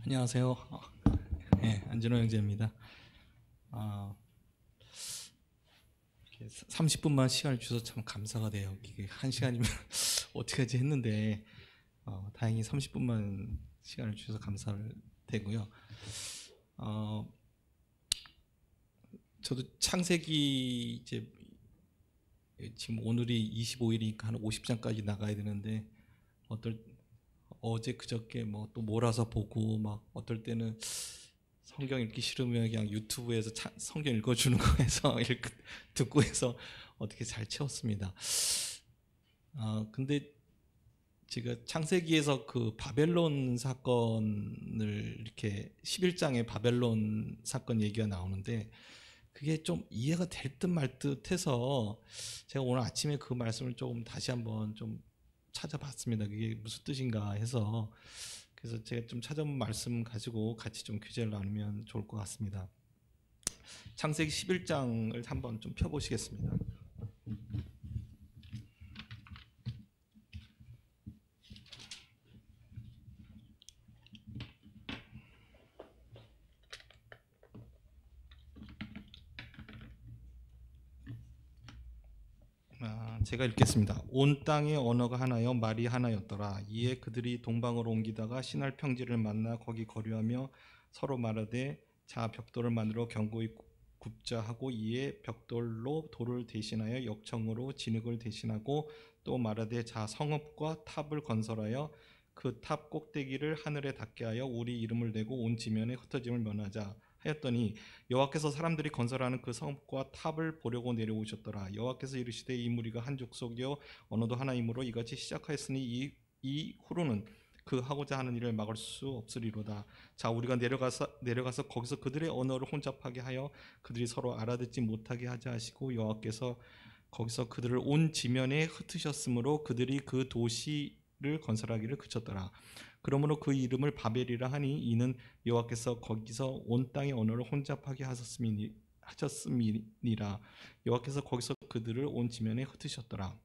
안녕하세요. 네, 안진호 형제입니다. 30분만 시간을 주셔서 참 감사가 돼요. 이게 1시간이면 어떻게 하지 했는데 다행히 30분만 시간을 주셔서 감사를 되고요. 저도 창세기 이제 지금 오늘이 25일이니까 한 50장까지 나가야 되는데 어제 그저께 뭐 또 몰아서 보고 막 어떨 때는 성경 읽기 싫으면 그냥 유튜브에서 성경 읽어주는 거 해서 듣고 해서 어떻게 잘 채웠습니다. 근데 제가 창세기에서 그 바벨론 사건을 이렇게 11장에 바벨론 사건 얘기가 나오는데 그게 좀 이해가 될 듯 말 듯 해서 제가 오늘 아침에 그 말씀을 조금 다시 한번 좀 찾아봤습니다. 그게 무슨 뜻인가 해서. 그래서 제가 좀 찾아본 말씀 가지고 같이 좀 교제를 나누면 좋을 것 같습니다. 창세기 11장을 한번 좀 펴보시겠습니다. 제가 읽겠습니다. 온 땅의 언어가 하나여 말이 하나였더라. 이에 그들이 동방으로 옮기다가 시날 평지를 만나 거기 거류하며 서로 말하되 자 벽돌을 만들어 견고히 굽자 하고 이에 벽돌로 돌을 대신하여 역청으로 진흙을 대신하고 또 말하되 자 성읍과 탑을 건설하여 그 탑 꼭대기를 하늘에 닿게 하여 우리 이름을 내고 온 지면에 흩어짐을 면하자 하였더니 여호와께서 사람들이 건설하는 그 성읍과 탑을 보려고 내려오셨더라. 여호와께서 이르시되 이 무리가 한 족속이요 언어도 하나이므로 이같이 시작하였으니 이 후로는 그 하고자 하는 일을 막을 수 없으리로다. 자 우리가 내려가서 거기서 그들의 언어를 혼잡하게 하여 그들이 서로 알아듣지 못하게 하자 하시고 여호와께서 거기서 그들을 온 지면에 흩으셨으므로 그들이 그 도시를 건설하기를 그쳤더라. 그러므로 그 이름을 바벨이라 하니 이는 여호와께서 거기서 온 땅의 언어를 혼잡하게 하셨음이니라. 여호와께서 거기서 그들을 온 지면에 흩으셨더라.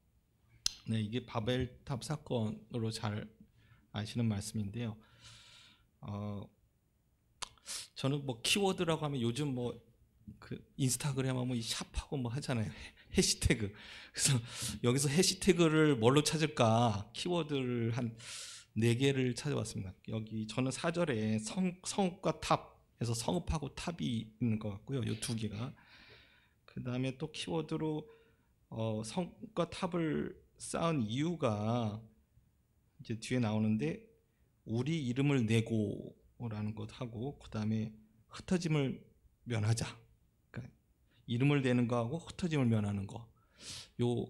네, 이게 바벨탑 사건으로 잘 아시는 말씀인데요. 저는 뭐 키워드라고 하면 요즘 뭐 그 인스타그램 하면 이 샵하고 뭐 하잖아요. 해시태그. 그래서 여기서 해시태그를 뭘로 찾을까? 키워드를 한 4개를 찾아봤습니다. 여기 저는 4절에 성읍과 탑에서 성읍하고 탑이 있는 것 같고요. 이 2개가. 그 다음에 또 키워드로 성읍과 탑을 쌓은 이유가 이제 뒤에 나오는데 우리 이름을 내고라는 것하고 그 다음에 흩어짐을 면하자. 그러니까 이름을 내는 거하고 흩어짐을 면하는 거. 요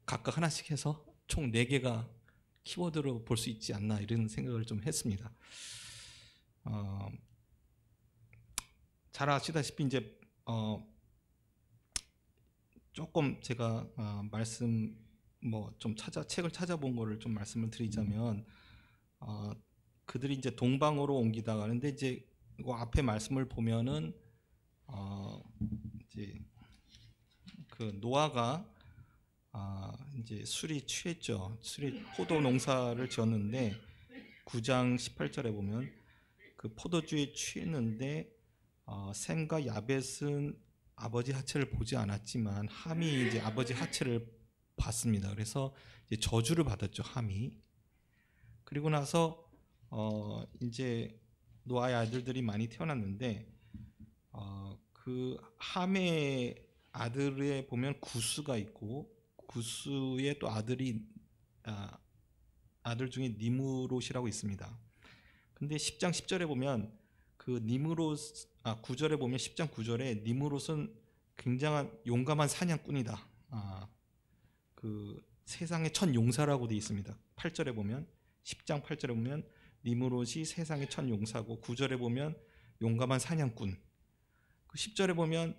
각각 하나씩 해서 총 4개가 키워드로 볼 수 있지 않나 이런 생각을 좀 했습니다. 잘 아시다시피 이제 조금 제가 말씀 뭐 좀 책을 찾아본 거를 좀 말씀을 드리자면 그들이 이제 동방으로 옮기다가 하는데 이제 그 앞에 말씀을 보면은 이제 그 노아가 이제 술이 취했죠. 포도 농사를 지었는데 9장 18절에 보면 그 포도주에 취했는데 셈과 야벳은 아버지 하체를 보지 않았지만 함이 이제 아버지 하체를 봤습니다. 그래서 이제 저주를 받았죠. 함이. 그리고 나서 이제 노아의 아들들이 많이 태어났는데 그 함의 아들에 보면 구스가 있고 구스의 또 아들 중에 니므롯이라고 있습니다. 근데 10장 10절에 보면 그 9절에 보면 10장 9절에 니므롯은 굉장한 용감한 사냥꾼이다. 그 세상의 첫 용사라고 되어 있습니다. 8절에 보면 10장 8절에 보면 니므롯이 세상의 첫 용사고 9절에 보면 용감한 사냥꾼. 그 10절에 보면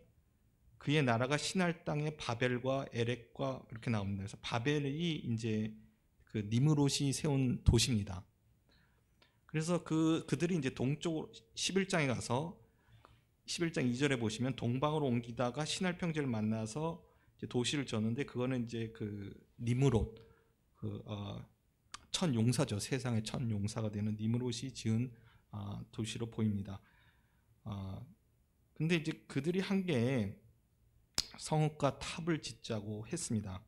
그의 나라가 신할 땅의 바벨과 에렉과 이렇게 나옵니다. 그래서 바벨이 이제 그 니므롯이 세운 도시입니다. 그래서 그들이 이제 동쪽 11장에 가서 11장 2절에 보시면 동방으로 옮기다가 신할 평지를 만나서 이제 도시를 지었는데 그거는 이제 그 니므롯 첫 용사죠. 세상의 첫 용사가 되는 니므롯이 지은 도시로 보입니다. 근데 이제 그들이 한 게 성읍과 탑을 짓자고 했습니다.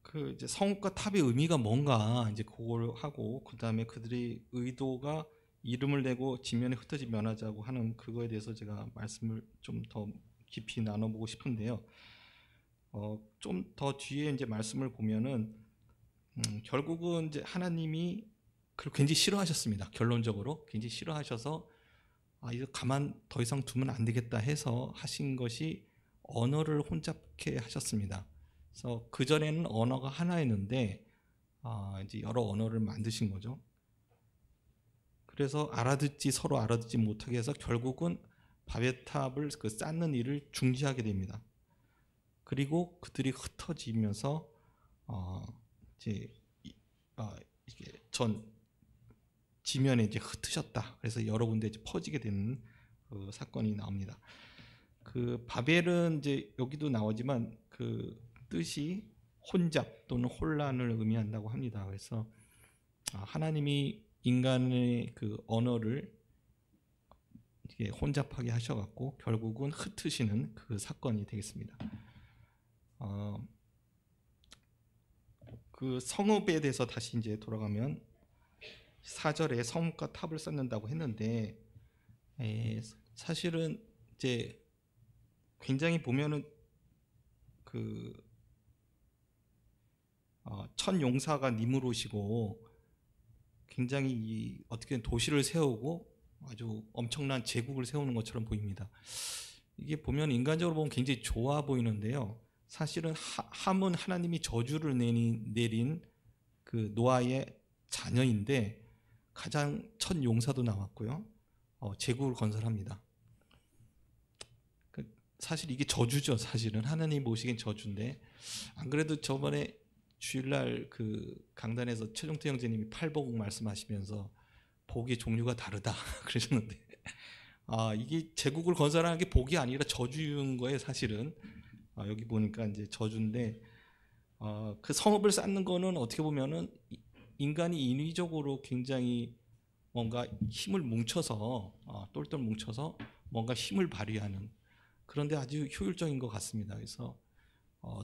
그 이제 성읍과 탑의 의미가 뭔가 이제 그걸 하고 그 다음에 그들의 의도가 이름을 내고 지면에 흩어지 면하자고 하는 그거에 대해서 제가 말씀을 좀 더 깊이 나눠보고 싶은데요. 좀 더 뒤에 이제 말씀을 보면은 결국은 이제 하나님이 그걸 굉장히 싫어하셨습니다. 결론적으로 굉장히 싫어하셔서 이거 가만 더 이상 두면 안 되겠다 해서 하신 것이 언어를 혼잡케 하셨습니다. 그래서 그 전에는 언어가 하나였는데 이제 여러 언어를 만드신 거죠. 그래서 서로 알아듣지 못하게 해서 결국은 바벨탑을 쌓는 일을 중지하게 됩니다. 그리고 그들이 흩어지면서 이제 이게 전 지면에 이제 흩으셨다. 그래서 여러 군데 이제 퍼지게 되는 그 사건이 나옵니다. 그 바벨은 이제 여기도 나오지만 그 뜻이 혼잡 또는 혼란을 의미한다고 합니다. 그래서 하나님이 인간의 그 언어를 이렇게 혼잡하게 하셔갖고 결국은 흩으시는 그 사건이 되겠습니다. 그 성읍에 대해서 다시 이제 돌아가면 4절에 성읍과 탑을 쌓는다고 했는데 사실은 이제 굉장히 보면은 그 천 용사가 니무롯이고 굉장히 어떻게 도시를 세우고 아주 엄청난 제국을 세우는 것처럼 보입니다. 이게 보면 인간적으로 보면 굉장히 좋아 보이는데요. 사실은 함은 하나님이 저주를 내린 그 노아의 자녀인데 가장 첫 용사도 나왔고요. 제국을 건설합니다. 사실 이게 저주죠. 사실은 하나님 보시기엔 저주인데 안 그래도 저번에 주일날 그 강단에서 최종태 형제님이 팔복 말씀하시면서 복의 종류가 다르다 그러셨는데 이게 제국을 건설하는 게 복이 아니라 저주인 거예요. 사실은 여기 보니까 이제 저주인데 그 성읍을 쌓는 거는 어떻게 보면은 인간이 인위적으로 굉장히 뭔가 힘을 뭉쳐서 똘똘 뭉쳐서 뭔가 힘을 발휘하는 그런데 아주 효율적인 것 같습니다. 그래서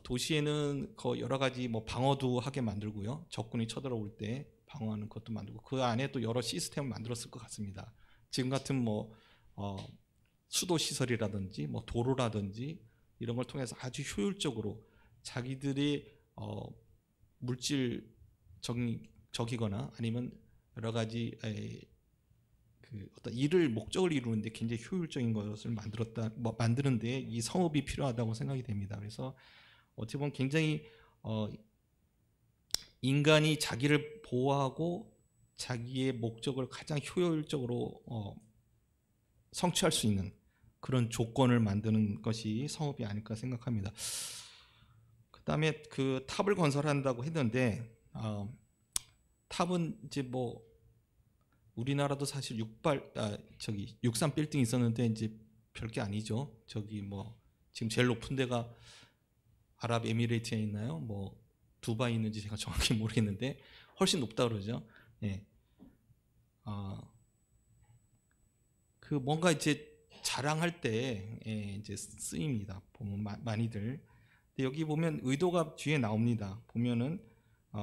도시에는 여러 가지 뭐 방어도 하게 만들고요. 적군이 쳐들어올 때 방어하는 것도 만들고 그 안에 또 여러 시스템을 만들었을 것 같습니다. 지금 같은 뭐 수도 시설이라든지 뭐 도로라든지 이런 걸 통해서 아주 효율적으로 자기들이 물질적이거나 아니면 여러 가지 그 어떤 일을 목적을 이루는데 굉장히 효율적인 것을 만드는데 이 성읍이 필요하다고 생각이 됩니다. 그래서 어떻게 보면 굉장히 인간이 자기를 보호하고 자기의 목적을 가장 효율적으로 성취할 수 있는 그런 조건을 만드는 것이 성읍이 아닐까 생각합니다. 그 다음에 그 탑을 건설한다고 했는데 탑은 이제 뭐 우리나라도 사실 63 빌딩 있었는데 이제 별게 아니죠. 저기 뭐 지금 제일 높은 데가 아랍에미레이트에 있나요? 뭐 두바이 있는지 제가 정확히 모르겠는데 훨씬 높다 그러죠. 예. 그 뭔가 이제 자랑할 때 이제 쓰입니다. 보면 많이들. 근데 여기 보면 의도가 뒤에 나옵니다. 보면은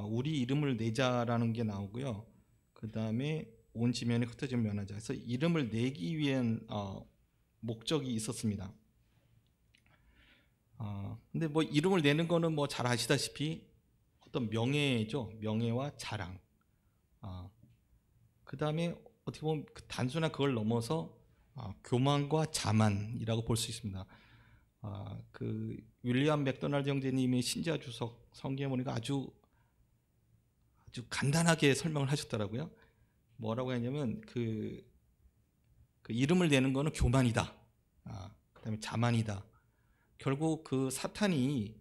우리 이름을 내자라는 게 나오고요. 그 다음에 온 지면에 흩어진 면하자. 그래서 이름을 내기 위한 목적이 있었습니다. 근데 뭐 이름을 내는 거는 뭐 잘 아시다시피 어떤 명예죠. 명예와 자랑. 그 다음에 어떻게 보면 단순한 그걸 넘어서 교만과 자만이라고 볼 수 있습니다. 그 윌리엄 맥도날드 형제님이 신자 주석 성경에 보니까 아주 간단하게 설명을 하셨더라고요. 뭐라고 했냐면 그 이름을 내는 거는 교만이다. 그다음에 자만이다. 결국 그 사탄이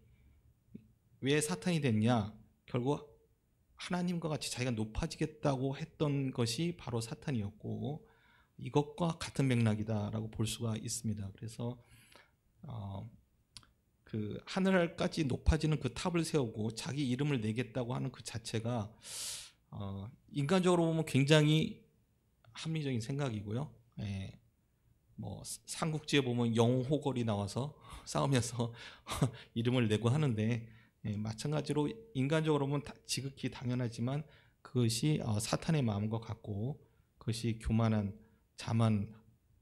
왜 사탄이 됐냐? 결국 하나님과 같이 자기가 높아지겠다고 했던 것이 바로 사탄이었고 이것과 같은 맥락이다라고 볼 수가 있습니다. 그래서 그 하늘까지 높아지는 그 탑을 세우고 자기 이름을 내겠다고 하는 그 자체가 인간적으로 보면 굉장히 합리적인 생각이고요. 뭐 삼국지에 보면 영호걸이 나와서 싸우면서 이름을 내고 하는데 마찬가지로 인간적으로 보면 지극히 당연하지만 그것이 사탄의 마음과 같고 그것이 교만한 자만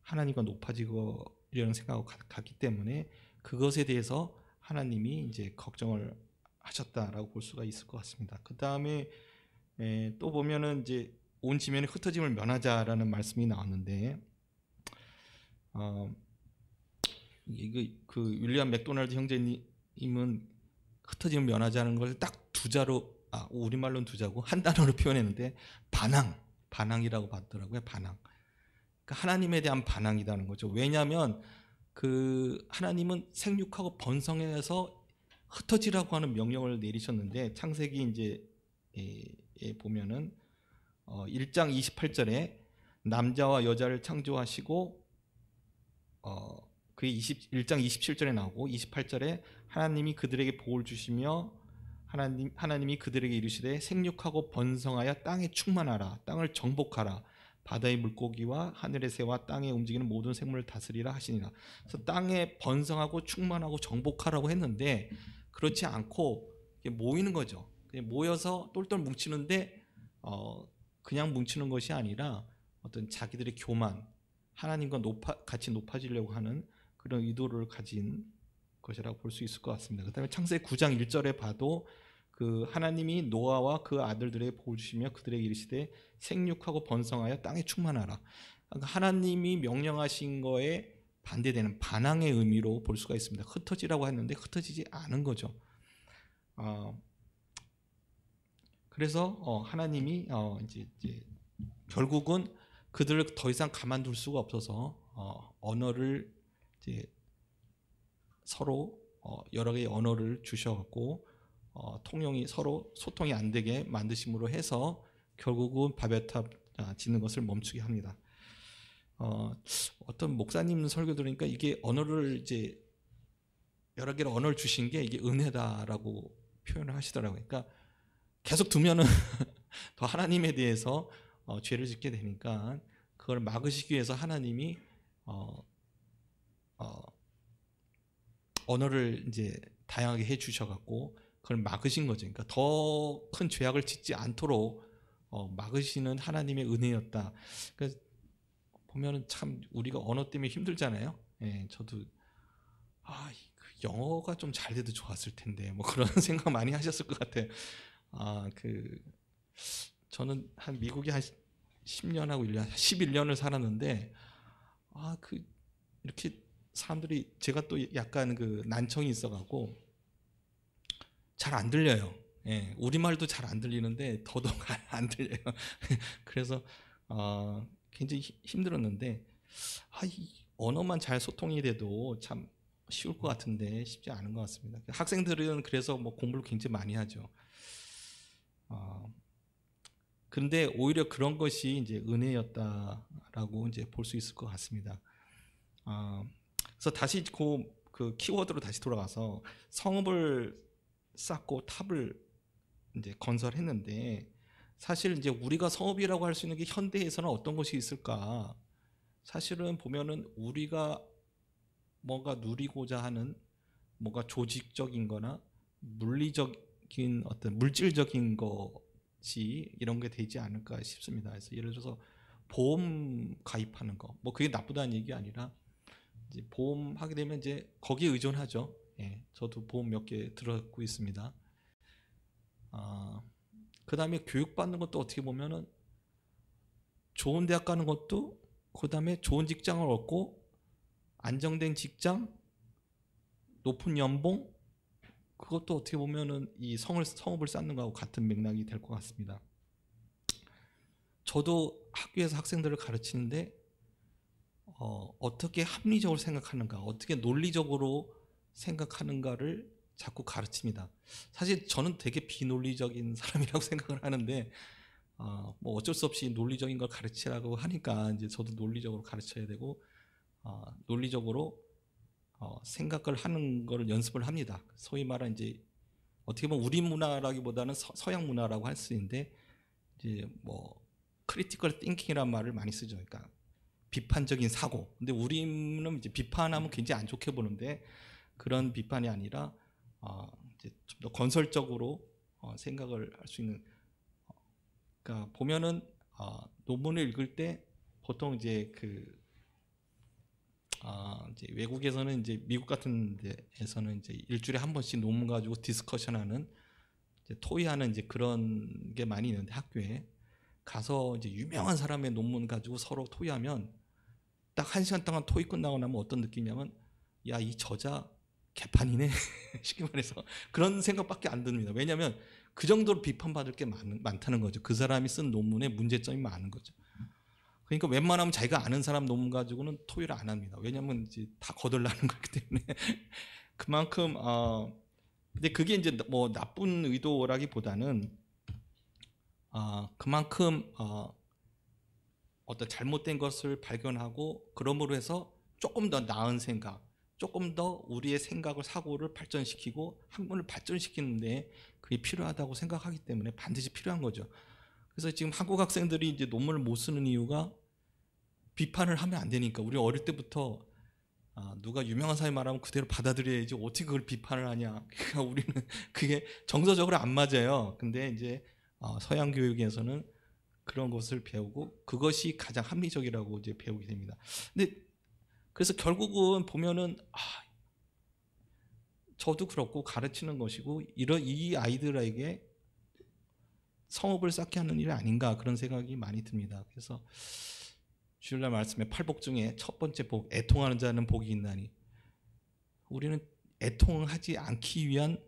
하나님과 높아지려는 생각하고 같기 때문에 그것에 대해서 하나님이 이제 걱정을 하셨다라고 볼 수가 있을 것 같습니다. 그 다음에 또 보면은 이제 온 지면에 흩어짐을 면하자라는 말씀이 나왔는데 그 윌리엄 맥도날드 형제님은 흩어짐을 면하자는 걸 딱 두 자로 우리말로는 두 자고 한 단어로 표현했는데 반항이라고 봤더라고요. 반항. 그러니까 하나님에 대한 반항이라는 거죠. 왜냐하면 그 하나님은 생육하고 번성해서 흩어지라고 하는 명령을 내리셨는데 창세기 이제 보면은 1장 28절에 남자와 여자를 창조하시고 그게 1장 27절에 나오고 28절에 하나님이 그들에게 복을 주시며 하나님이 그들에게 이르시되 생육하고 번성하여 땅에 충만하라 땅을 정복하라 바다의 물고기와 하늘의 새와 땅에 움직이는 모든 생물을 다스리라 하시니라. 그래서 땅에 번성하고 충만하고 정복하라고 했는데 그렇지 않고 모이는 거죠. 모여서 똘똘 뭉치는데 그냥 뭉치는 것이 아니라 어떤 자기들의 교만, 하나님과 같이 높아지려고 하는 그런 의도를 가진 것이라고 볼 수 있을 것 같습니다. 그다음에 창세기 9장 1절에 봐도 그 하나님이 노아와 그 아들들에게 복을 주시며 그들에게 이르시되 생육하고 번성하여 땅에 충만하라. 그러니까 하나님이 명령하신 거에 반대되는 반항의 의미로 볼 수가 있습니다. 흩어지라고 했는데 흩어지지 않은 거죠. 그래서 하나님이 이제 결국은 그들을 더 이상 가만둘 수가 없어서 언어를 이제 서로 여러 개의 언어를 주셔갖고 통용이 서로 소통이 안 되게 만드심으로 해서 결국은 바벨탑 짓는 것을 멈추게 합니다. 어떤 목사님 설교 들으니까 이게 언어를 이제 여러 개의 언어를 주신 게 이게 은혜다라고 표현을 하시더라고요. 그러니까 계속 두면은 더 하나님에 대해서 죄를 짓게 되니까 그걸 막으시기 위해서 하나님이 언어를 이제 다양하게 해 주셔갖고 그걸 막으신 거죠. 그러니까 더 큰 죄악을 짓지 않도록 막으시는 하나님의 은혜였다. 그러니까 보면은 참 우리가 언어 때문에 힘들잖아요. 예, 저도 영어가 좀 잘 돼도 좋았을 텐데 뭐 그런 생각 많이 하셨을 것 같아요. 저는 한 미국에 한 10년하고 1년, 11년을 살았는데 이렇게 사람들이 제가 또 약간 그 난청이 있어갖고 잘 안 들려요. 예, 우리말도 잘 안 들리는데 더더욱 안 들려요. 그래서 굉장히 힘들었는데 이 언어만 잘 소통이 돼도 참 쉬울 것 같은데 쉽지 않은 것 같습니다. 학생들은 그래서 뭐 공부를 굉장히 많이 하죠. 그런데 오히려 그런 것이 이제 은혜였다라고 이제 볼 수 있을 것 같습니다. 그래서 다시 그 키워드로 다시 돌아가서 성읍을 쌓고 탑을 이제 건설했는데 사실 이제 우리가 성읍이라고 할 수 있는 게 현대에서는 어떤 것이 있을까? 사실은 보면은 우리가 뭔가 누리고자 하는 뭔가 조직적인 거나 물리적인 어떤 물질적인 것이 이런 게 되지 않을까 싶습니다. 그래서 예를 들어서 보험 가입하는 거, 뭐 그게 나쁘다는 얘기 아니라 이제 보험 하게 되면 이제 거기에 의존하죠. 예, 저도 보험 몇 개 들었고 있습니다. 그 다음에 교육받는 것도 어떻게 보면은 좋은 대학 가는 것도 그 다음에 좋은 직장을 얻고 안정된 직장, 높은 연봉, 그것도 어떻게 보면은 이 성읍을 쌓는 거하고 같은 맥락이 될 것 같습니다. 저도 학교에서 학생들을 가르치는데 어떻게 합리적으로 생각하는가, 어떻게 논리적으로 생각하는가를 자꾸 가르칩니다. 사실 저는 되게 비논리적인 사람이라고 생각을 하는데 뭐 어쩔 수 없이 논리적인 걸 가르치라고 하니까 이제 저도 논리적으로 가르쳐야 되고 논리적으로 생각을 하는 거를 연습을 합니다. 소위 말하는 이제 어떻게 보면 우리 문화라기보다는 서양 문화라고 할 수 있는데 이제 뭐 크리티컬 띵킹이라는 말을 많이 쓰죠. 그러니까 비판적인 사고. 근데 우리는 이제 비판하면 굉장히 안 좋게 보는데 그런 비판이 아니라 이제 좀 더 건설적으로 생각을 할 수 있는. 그러니까 보면은 논문을 읽을 때 보통 이제 이제 외국에서는 이제 미국 같은 데에서는 이제 일주일에 한 번씩 논문 가지고 디스커션하는 이제 토의하는 이제 그런 게 많이 있는데 학교에 가서 이제 유명한 사람의 논문 가지고 서로 토의하면 딱 1시간 동안 토의 끝나고 나면 어떤 느낌이냐면 야, 이 저자 개판이네 쉽게 말해서 그런 생각밖에 안 듭니다. 왜냐하면 그 정도로 비판받을 게 많다는 거죠. 그 사람이 쓴 논문에 문제점이 많은 거죠. 그러니까 웬만하면 자기가 아는 사람 논문 가지고는 토의를 안 합니다. 왜냐하면 이제 다 거덜나는 거기 때문에 그만큼 근데 그게 이제 뭐 나쁜 의도라기보다는 그만큼 어떤 잘못된 것을 발견하고 그러므로 해서 조금 더 나은 생각, 조금 더 우리의 생각을 사고를 발전시키고 학문을 발전시키는데 그게 필요하다고 생각하기 때문에 반드시 필요한 거죠. 그래서 지금 한국 학생들이 이제 논문을 못 쓰는 이유가 비판을 하면 안 되니까. 우리 어릴 때부터 누가 유명한 사람이 말하면 그대로 받아들여야지 어떻게 그걸 비판을 하냐. 그러니까 우리는 그게 정서적으로 안 맞아요. 근데 이제 서양 교육에서는 그런 것을 배우고 그것이 가장 합리적이라고 이제 배우게 됩니다. 근데 그래서 결국은 보면은 저도 그렇고 가르치는 것이고 이 아이들에게 성읍을 쌓게 하는 일이 아닌가 그런 생각이 많이 듭니다. 그래서 주일날 말씀에 팔복 중에 첫 번째 복, 애통하는 자는 복이 있나니, 우리는 애통하지 않기 위한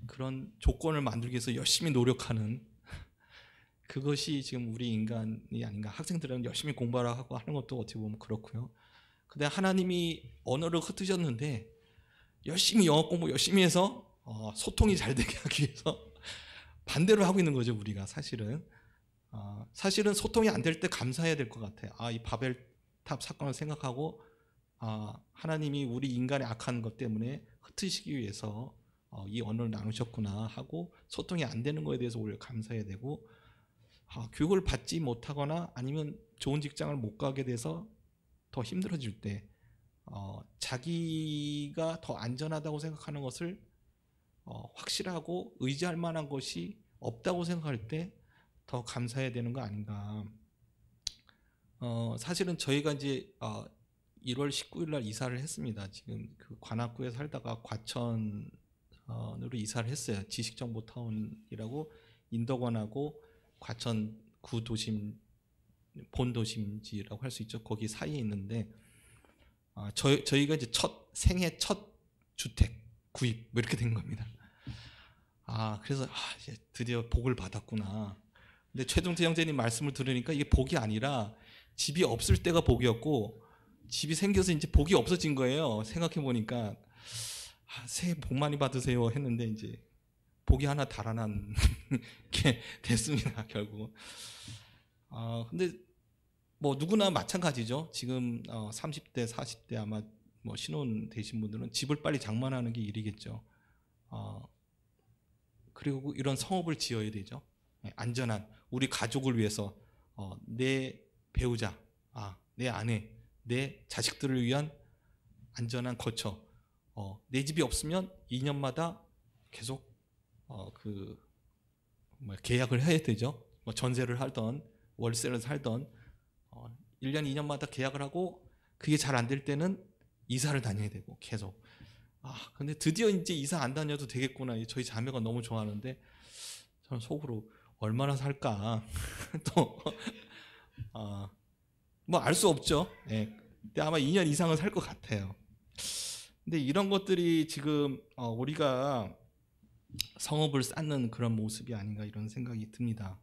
그런 조건을 만들기 위해서 열심히 노력하는 그것이 지금 우리 인간이 아닌가. 학생들은 열심히 공부를 하고 하는 것도 어떻게 보면 그렇고요. 근데 하나님이 언어를 흩으셨는데 열심히 영어 공부 열심히 해서 소통이 잘 되게 하기 위해서 반대로 하고 있는 거죠. 우리가 사실은 소통이 안 될 때 감사해야 될 것 같아요. 이 바벨탑 사건을 생각하고 하나님이 우리 인간의 악한 것 때문에 흩으시기 위해서 이 언어를 나누셨구나 하고 소통이 안 되는 거에 대해서 오히려 감사해야 되고, 교육을 받지 못하거나 아니면 좋은 직장을 못 가게 돼서 더 힘들어질 때 자기가 더 안전하다고 생각하는 것을 확실하고 의지할 만한 것이 없다고 생각할 때 더 감사해야 되는 거 아닌가. 사실은 저희가 이제 1월 19일 날 이사를 했습니다. 지금 그 관악구에 살다가 과천으로 이사를 했어요. 지식정보타운이라고 인덕원하고 과천 구도심 본도심지라고 할 수 있죠. 거기 사이에 있는데 저희가 이제 생애 첫 주택 구입 뭐 이렇게 된 겁니다. 그래서 이제 드디어 복을 받았구나. 근데 최종태 형제님 말씀을 들으니까 이게 복이 아니라 집이 없을 때가 복이었고 집이 생겨서 이제 복이 없어진 거예요. 생각해 보니까 새해 복 많이 받으세요 했는데 이제 복이 하나 달아난 게 됐습니다. 결국. 근데 뭐 누구나 마찬가지죠. 지금 30대, 40대 아마 뭐 신혼 되신 분들은 집을 빨리 장만하는 게 일이겠죠. 그리고 이런 성읍을 지어야 되죠. 안전한 우리 가족을 위해서 내 배우자, 내 아내, 내 자식들을 위한 안전한 거처. 내 집이 없으면 2년마다 계속 계약을 해야 되죠. 뭐 전세를 하던 월세를 살던 1년 2년마다 계약을 하고 그게 잘 안 될 때는 이사를 다녀야 되고 계속. 근데 드디어 이제 이사 안 다녀도 되겠구나. 저희 자매가 너무 좋아하는데 저는 속으로 얼마나 살까. 또 뭐 알 수 없죠. 근데 아마 2년 이상은 살 것 같아요. 근데 이런 것들이 지금 우리가 성읍을 쌓는 그런 모습이 아닌가 이런 생각이 듭니다.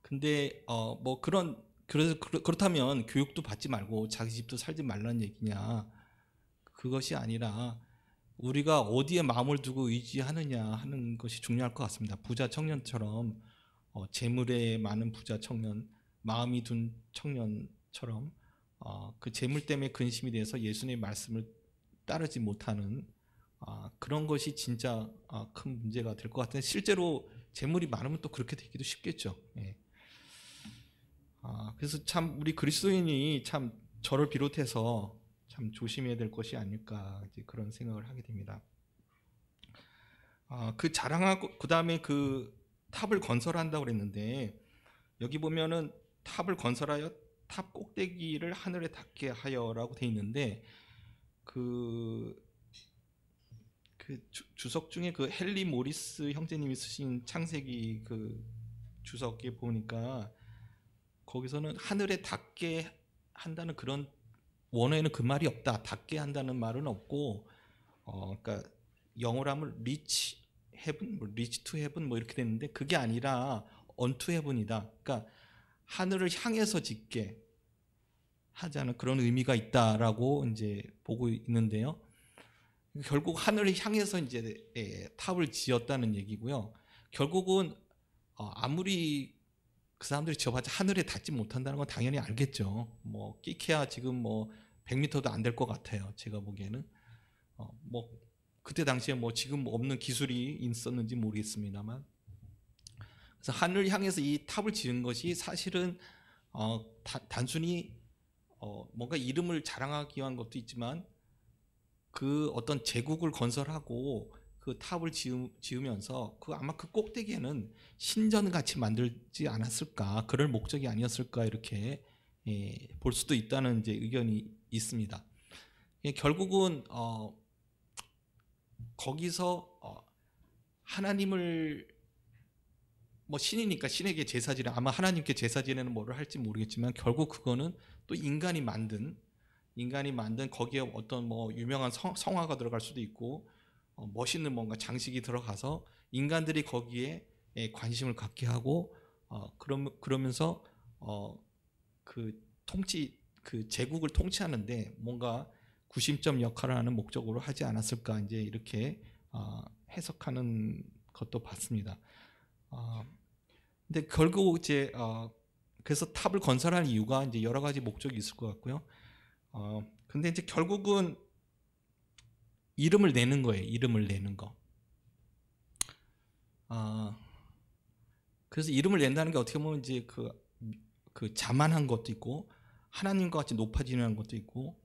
근데 뭐 그렇다면 교육도 받지 말고 자기 집도 살지 말라는 얘기냐? 그것이 아니라 우리가 어디에 마음을 두고 의지하느냐 하는 것이 중요할 것 같습니다. 부자 청년처럼 재물에 많은 부자 청년, 마음이 둔 청년처럼 그 재물 때문에 근심이 돼서 예수님의 말씀을 따르지 못하는 그런 것이 진짜 큰 문제가 될 것 같은데, 실제로 재물이 많으면 또 그렇게 되기도 쉽겠죠. 그래서 참 우리 그리스도인이 참 저를 비롯해서 참 조심해야 될 것이 아닐까 이제 그런 생각을 하게 됩니다. 그 자랑하고 그 다음에 그 탑을 건설한다고 그랬는데, 여기 보면은 탑을 건설하여 탑 꼭대기를 하늘에 닿게 하여라고 돼 있는데, 주석 중에 그 헨리 모리스 형제님이 쓰신 창세기 그 주석에 보니까 거기서는 하늘에 닿게 한다는 그런 원어에는 그 말이 없다. 닿게 한다는 말은 없고, 그러니까 영어로 하면 reach heaven, reach to heaven 뭐 이렇게 되는데 그게 아니라 unto heaven이다. 그러니까 하늘을 향해서 짓게 하자는 그런 의미가 있다라고 이제 보고 있는데요. 결국 하늘을 향해서 이제 탑을 지었다는 얘기고요. 결국은 아무리 그 사람들이 지어봤자 하늘에 닿지 못한다는 건 당연히 알겠죠. 뭐 끼케야 지금 뭐 100m도 안 될 것 같아요. 제가 보기에는 뭐 그때 당시에 뭐 지금 없는 기술이 있었는지 모르겠습니다만, 그래서 하늘을 향해서 이 탑을 지은 것이 사실은 단순히 뭔가 이름을 자랑하기 위한 것도 있지만 그 어떤 제국을 건설하고 그 탑을 지으면서 그 아마 그 꼭대기에는 신전 같이 만들지 않았을까, 그럴 목적이 아니었을까 이렇게 볼 수도 있다는 이제 의견이 있습니다. 결국은 거기서 하나님을 뭐 신이니까 신에게 제사 지내, 아마 하나님께 제사 지내는 뭐를 할지 모르겠지만 결국 그거는 또 인간이 만든 거기에 어떤 뭐 유명한 성화가 들어갈 수도 있고 멋있는 뭔가 장식이 들어가서 인간들이 거기에 관심을 갖게 하고 그러면서 그 제국을 통치하는데 뭔가 구심점 역할을 하는 목적으로 하지 않았을까, 이제 이렇게 해석하는 것도 봤습니다. 근데 결국 이제 그래서 탑을 건설한 이유가 이제 여러 가지 목적이 있을 것 같고요. 근데 이제 결국은 이름을 내는 거예요. 이름을 내는 거. 그래서 이름을 낸다는 게 어떻게 보면 이제 그 자만한 것도 있고 하나님과 같이 높아지는 것도 있고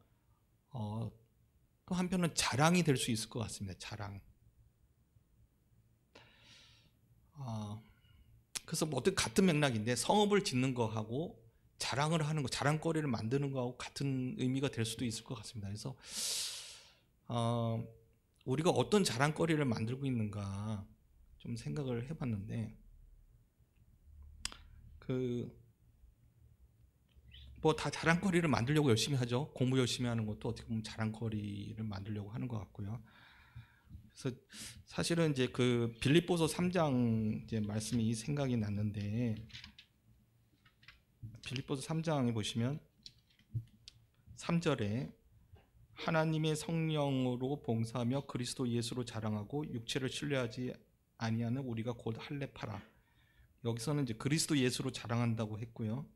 또 한편은 자랑이 될 수 있을 것 같습니다. 자랑. 그래서 뭐 어떤 같은 맥락인데 성읍을 짓는 거하고 자랑을 하는 거, 자랑거리를 만드는 거하고 같은 의미가 될 수도 있을 것 같습니다. 그래서 우리가 어떤 자랑거리를 만들고 있는가 좀 생각을 해봤는데 뭐 다 자랑거리를 만들려고 열심히 하죠. 공부 열심히 하는 것도 어떻게 보면 자랑거리를 만들려고 하는 것 같고요. 그래서 사실은 이제 그 빌립보서 3장 이제 말씀이 생각이 났는데, 빌립보서 3장에 보시면 3절에 하나님의 성령으로 봉사하며 그리스도 예수로 자랑하고 육체를 신뢰하지 아니하는 우리가 곧 할례파라. 여기서는 이제 그리스도 예수로 자랑한다고 했고요.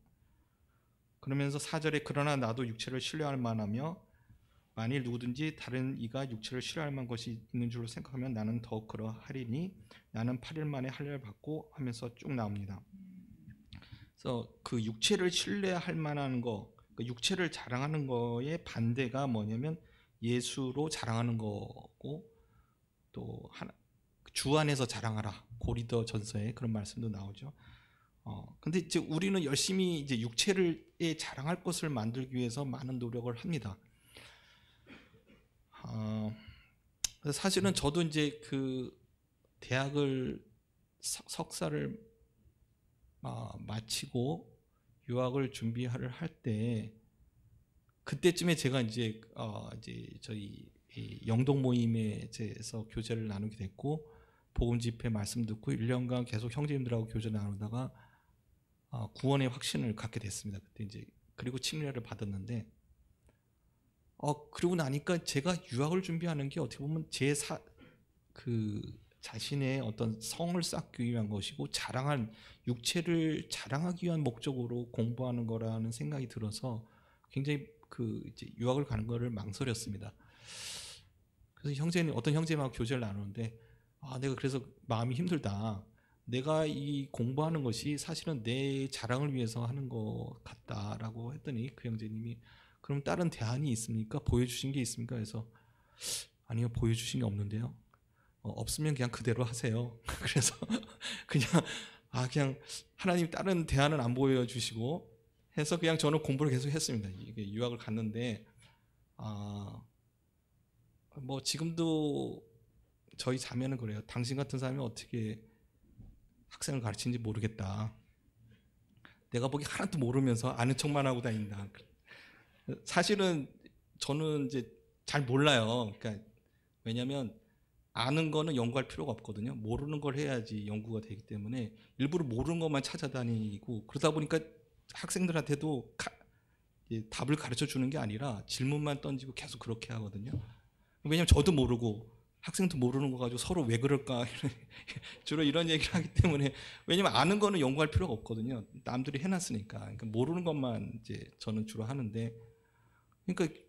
그러면서 4절에 그러나 나도 육체를 신뢰할 만하며 만일 누구든지 다른 이가 육체를 신뢰할 만한 것이 있는 줄로 생각하면 나는 더욱 그러하리니 나는 8일 만에 할례를 받고 하면서 쭉 나옵니다. 그래서 그 육체를 신뢰할 만한 거, 그 육체를 자랑하는 거의 반대가 뭐냐면 예수로 자랑하는 거고, 또 주 안에서 자랑하라, 고린도 전서에 그런 말씀도 나오죠. 근데 이제 우리는 열심히 이제 육체를 자랑할 것을 만들기 위해서 많은 노력을 합니다. 사실은 저도 이제 그 대학을 석사를 마치고 유학을 준비를 할 때, 그때쯤에 제가 이제 저희 영동 모임에서 교제를 나누게 됐고 복음 집회 말씀 듣고 1년간 계속 형제님들하고 교제 나누다가 구원의 확신을 갖게 됐습니다. 그때 이제 그리고 침례를 받았는데 그리고 나니까 제가 유학을 준비하는 게 어떻게 보면 그 자신의 어떤 성을 쌓기 위한 것이고 육체를 자랑하기 위한 목적으로 공부하는 거라는 생각이 들어서 굉장히 이제 유학을 가는 거를 망설였습니다. 그래서 어떤 형제님하고 교제를 나누는데 내가 그래서 마음이 힘들다. 내가 이 공부하는 것이 사실은 내 자랑을 위해서 하는 것 같다라고 했더니 그 형제님이 그럼 다른 대안이 있습니까? 보여주신 게 있습니까? 그래서 아니요, 보여주신 게 없는데요. 없으면 그냥 그대로 하세요. 그래서 그냥 하나님 다른 대안은 안 보여주시고 해서 그냥 저는 공부를 계속 했습니다. 이게 유학을 갔는데 뭐 지금도 저희 자매는 그래요. 당신 같은 사람이 어떻게 학생을 가르치는지 모르겠다. 내가 보기 하나도 모르면서 아는 척만 하고 다닌다. 사실은 저는 이제 잘 몰라요. 그러니까 왜냐하면 아는 거는 연구할 필요가 없거든요. 모르는 걸 해야지 연구가 되기 때문에 일부러 모르는 것만 찾아다니고, 그러다 보니까 학생들한테도 답을 가르쳐 주는 게 아니라 질문만 던지고 계속 그렇게 하거든요. 왜냐하면 저도 모르고 학생도 모르는 거 가지고 서로 왜 그럴까 주로 이런 얘기를 하기 때문에, 왜냐면 아는 거는 연구할 필요가 없거든요. 남들이 해놨으니까. 그러니까 모르는 것만 이제 저는 주로 하는데, 그러니까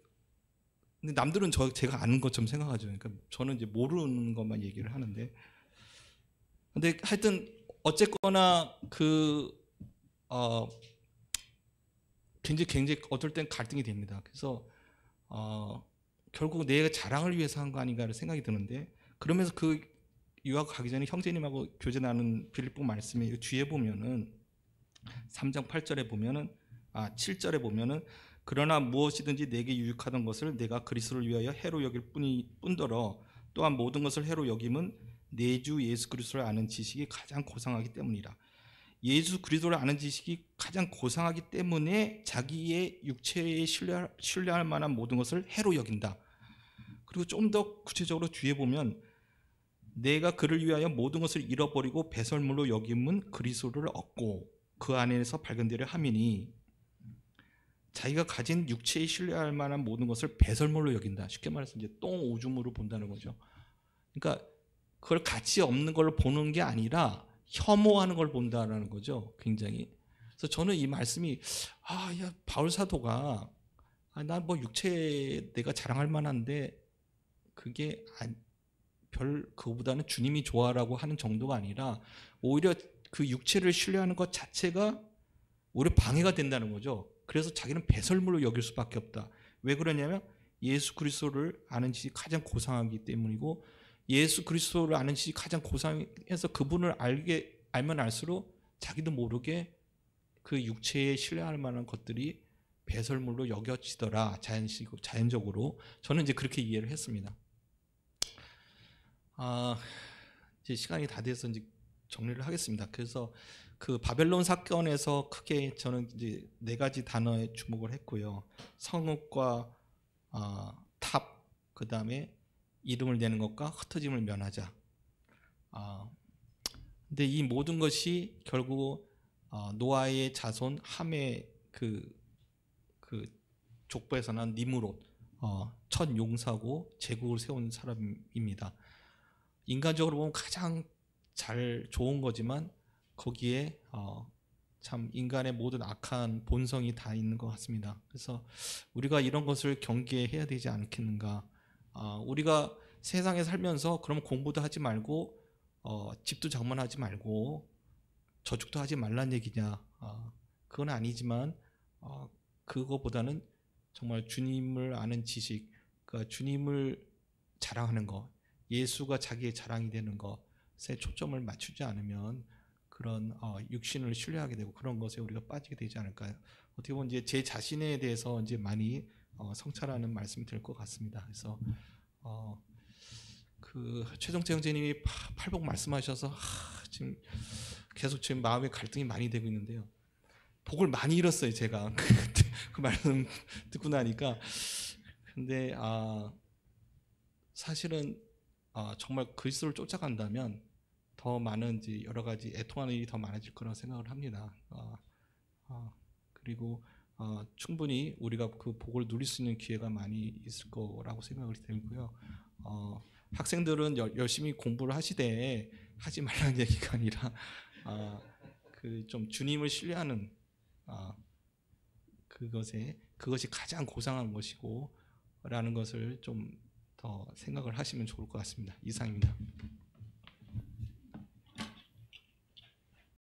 근데 남들은 제가 아는 것처럼 생각하죠. 그러니까 저는 이제 모르는 것만 얘기를 하는데, 근데 하여튼 어쨌거나 굉장히 어떨 땐 갈등이 됩니다. 그래서 결국 내 자랑을 위해서 한 거 아닌가를 생각이 드는데, 그러면서 그 유학 가기 전에 형제님하고 교제 나눈 빌립보 말씀에 뒤에 보면은 3장 8절에 보면은 7절에 보면은 그러나 무엇이든지 내게 유익하던 것을 내가 그리스도를 위하여 해로 여길 뿐더러 또한 모든 것을 해로 여김은 내 주 예수 그리스도를 아는 지식이 가장 고상하기 때문이라. 예수 그리스도를 아는 지식이 가장 고상하기 때문에 자기의 육체에 신뢰할 만한 모든 것을 해로 여긴다. 그리고 좀 더 구체적으로 뒤에 보면 내가 그를 위하여 모든 것을 잃어버리고 배설물로 여김은 그리스도를 얻고 그 안에서 발견되려 함이니, 자기가 가진 육체에 신뢰할 만한 모든 것을 배설물로 여긴다. 쉽게 말해서 이제 똥 오줌으로 본다는 거죠. 그러니까 그걸 가치 없는 걸 보는 게 아니라 혐오하는 걸 본다라는 거죠. 굉장히. 그래서 저는 이 말씀이 야 바울 사도가 난 뭐 육체에 내가 자랑할 만한데 그게 그거보다는 주님이 좋아라고 하는 정도가 아니라 오히려 그 육체를 신뢰하는 것 자체가 오히려 방해가 된다는 거죠. 그래서 자기는 배설물로 여길 수밖에 없다. 왜 그러냐면 예수 그리스도를 아는 지식이 가장 고상하기 때문이고, 예수 그리스도를 아는 지식이 가장 고상해서 그분을 알면 알수록 자기도 모르게 그 육체에 신뢰할 만한 것들이 배설물로 여겨지더라. 자연적으로. 저는 이제 그렇게 이해를 했습니다. 이제 시간이 다 돼서 이제 정리를 하겠습니다. 그래서 그 바벨론 사건에서 크게 저는 이제 4가지 단어에 주목을 했고요. 성읍과 탑, 그 다음에 이름을 내는 것과 흩어짐을 면하자. 근데 이 모든 것이 결국 노아의 자손 함의 그 족보에서 난 니므롯, 첫 용사고 제국을 세운 사람입니다. 인간적으로 보면 가장 좋은 거지만 거기에 참 인간의 모든 악한 본성이 다 있는 것 같습니다. 그래서 우리가 이런 것을 경계해야 되지 않겠는가. 우리가 세상에 살면서 그럼 공부도 하지 말고 집도 장만하지 말고 저축도 하지 말란 얘기냐. 그건 아니지만 그거보다는 정말 주님을 아는 지식, 그러니까 주님을 자랑하는 것, 예수가 자기의 자랑이 되는 것에 초점을 맞추지 않으면 그런 육신을 신뢰하게 되고 그런 것에 우리가 빠지게 되지 않을까요? 어떻게 보면 이제 제 자신에 대해서 이제 많이 성찰하는 말씀이 될 것 같습니다. 그래서 그 최정태 형제님이 팔복 말씀하셔서 지금 계속 지금 마음에 갈등이 많이 되고 있는데요. 복을 많이 잃었어요, 제가. 그 말씀 듣고 나니까. 근데 사실은 정말 그리스도를 쫓아간다면 더 많은 이제 여러 가지 애통하는 일이 더 많아질 거라고 생각을 합니다. 그리고 충분히 우리가 그 복을 누릴 수 있는 기회가 많이 있을 거라고 생각을 들고요. 학생들은 열심히 공부를 하시되 하지 말라는 얘기가 아니라 그 좀 주님을 신뢰하는 그것이 가장 고상한 것이고 라는 것을 좀 더 생각을 하시면 좋을 것 같습니다. 이상입니다.